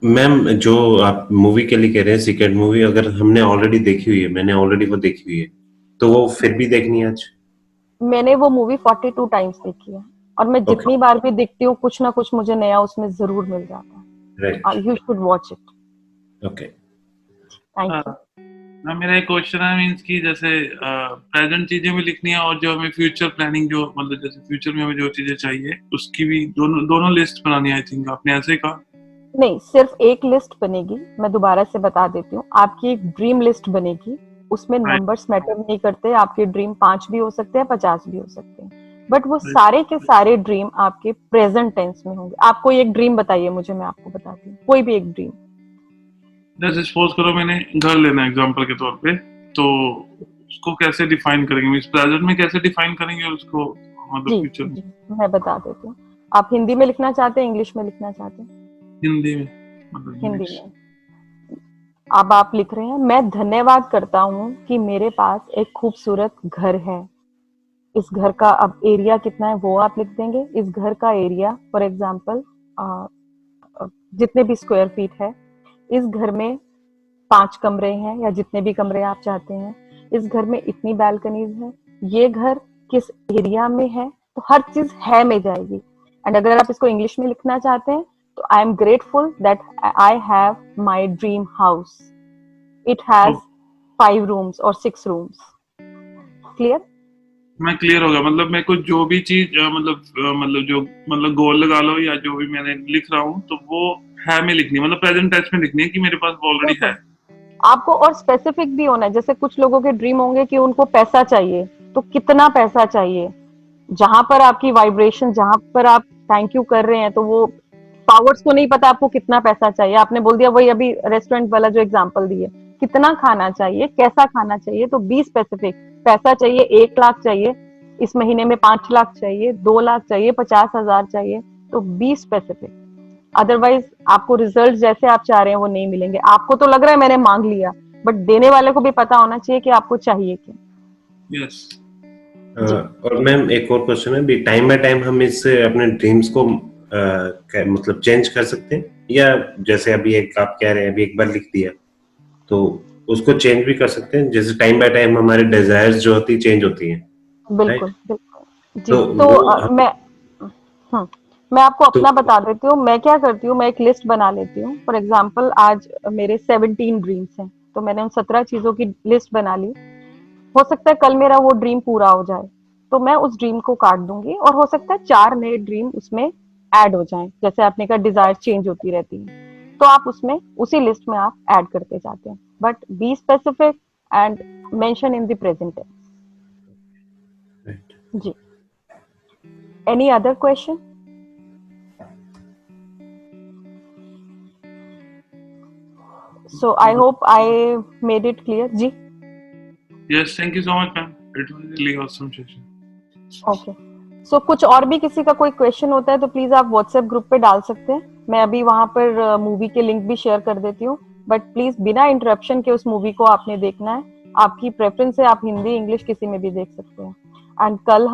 मैम, जो आप मूवी के लिए कह रहे हैं, सीक्रेट मूवी, अगर हमने ऑलरेडी देखी हुई है, मैंने ऑलरेडी वो देखी हुई है, तो वो फिर भी देखनी है आज? मैंने वो मूवी 42 टाइम्स देखी है, और मैं ओके। जितनी बार भी देखती हूँ कुछ ना कुछ मुझे नया उसमें जरूर मिल जाता है। Right. You should watch it. Okay. Thank हाँ, यू। मेरा एक क्वेश्चन है, मीन्स की जैसे प्रेजेंट चीजें भी लिखनी है और जो हमें फ्यूचर प्लानिंग, जो मतलब जैसे फ्यूचर में हमें जो चीजें चाहिए उसकी भी दोनों दोनों लिस्ट बनानी है। आई थिंक आपने ऐसे कहा। नहीं, सिर्फ एक लिस्ट बनेगी। मैं दोबारा से बता देती हूँ, आपकी एक ड्रीम लिस्ट बनेगी, उसमें राइट। नंबर्स मैटर नहीं करते। आपके ड्रीम 5 भी हो सकते हैं, 50 भी हो सकते हैं, बट वो राइट। सारे के सारे ड्रीम आपके प्रेजेंट टेंस में होंगे। आप कोई एक ड्रीम बताइए मुझे, मैं आपको बताती हूँ, कोई भी एक ड्रीम। जैसे सपोज करो मैंने घर लेना एग्जांपल के तौर पे, तो उसको कैसे डिफाइन करेंगे, मीन्स प्रेजेंट में कैसे डिफाइन करेंगे और उसको मतलब जी फ्यूचर में? जी, मैं बता देती हूँ। आप हिंदी में लिखना चाहते हैं, इंग्लिश में लिखना चाहते हैं? हिंदी में, मतलब हिंदी इंग्लिश। में। अब आप लिख रहे हैं, मैं धन्यवाद करता हूँ कि मेरे पास एक खूबसूरत घर है। इस घर का अब एरिया कितना है वो आप लिख देंगे। इस घर का एरिया फॉर एग्जांपल जितने भी स्क्वायर फीट है। इस घर में 5 कमरे हैं या जितने भी कमरे आप चाहते हैं। इस घर में इतनी बैल्कनीज है। ये घर किस एरिया में है, तो हर चीज है में जाएगी। एंड अगर आप इसको इंग्लिश में लिखना चाहते हैं तो I am grateful that I have my dream house. It has 5 rooms और 6 रूम्स। क्लियर? मैं क्लियर हो गया, मतलब मेरे को जो भी चीज मतलब जो मतलब गोल लगा लो या जो भी मैंने लिख रहा हूँ तो वो है में लिखनी है, मतलब प्रेजेंट टेंस में लिखनी है कि मेरे पास ऑलरेडी है। बिल्कुल। आपको और स्पेसिफिक भी होना है। जैसे कुछ लोगों के ड्रीम होंगे कि उनको पैसा चाहिए, तो कितना पैसा चाहिए। जहां पर आपकी वाइब्रेशन, जहां पर आप थैंक यू कर रहे हैं, तो वो पावर्स को नहीं पता आपको कितना पैसा चाहिए। आपने बोल दिया, वही अभी रेस्टोरेंट वाला जो एग्जांपल दिए, कितना खाना चाहिए, कैसा खाना चाहिए, तो बी स्पेसिफिक। पैसा चाहिए 1 लाख चाहिए, इस महीने में 5 लाख चाहिए, 2 लाख चाहिए, 50,000 चाहिए, तो बी स्पेसिफिक। अदरवाइज आपको रिजल्ट जैसे आप चाह रहे हैं वो नहीं मिलेंगे। आपको तो लग रहा है मैंने मांग लिया, बट देने वाले को भी पता होना चाहिए कि आपको चाहिए क्या। यस। और मैम एक और क्वेश्चन है, भी टाइम बाय टाइम हम इससे अपने ड्रीम्स को मतलब चेंज कर सकते हैं, या जैसे अभी एक आप कह रहे हैं अभी एक बार लिख दिया तो उसको चेंज भी कर सकते हैं, जैसे टाइम बाय टाइम हमारे डिजायर्स जो होती चेंज होती हैं, राइट? बिल्कुल बिल्कुल जी। तो तो वो मैं आपको तो अपना बता देती हूँ। मैं क्या करती हूँ, मैं एक लिस्ट बना लेती हूँ। फॉर एग्जाम्पल आज मेरे 17 ड्रीम्स हैं, तो मैंने उन 17 चीजों की लिस्ट बना ली। हो सकता है कल मेरा वो ड्रीम पूरा हो जाए, तो मैं उस ड्रीम को काट दूंगी, और हो सकता है 4 नए ड्रीम उसमें ऐड हो जाएं। जैसे आपने कहा डिजायर चेंज होती रहती है, तो आप उसमें उसी लिस्ट में आप ऐड करते जाते हैं, but be specific and mention in the present tense. right. जी। Any other question? So I hope I made it clear. जी, Yes, thank you so much, ma'am. It was really awesome session. Okay. So कुछ और भी किसी का कोई question होता है तो प्लीज आप व्हाट्सएप ग्रुप पे डाल सकते हैं। मैं अभी वहां पर मूवी के लिंक भी शेयर कर देती हूँ, बट प्लीज बिना इंटरप्शन के उस मूवी को आपने देखना है। आपकी प्रेफरेंस है, आप हिंदी इंग्लिश किसी में भी देख सकते हैं। एंड कल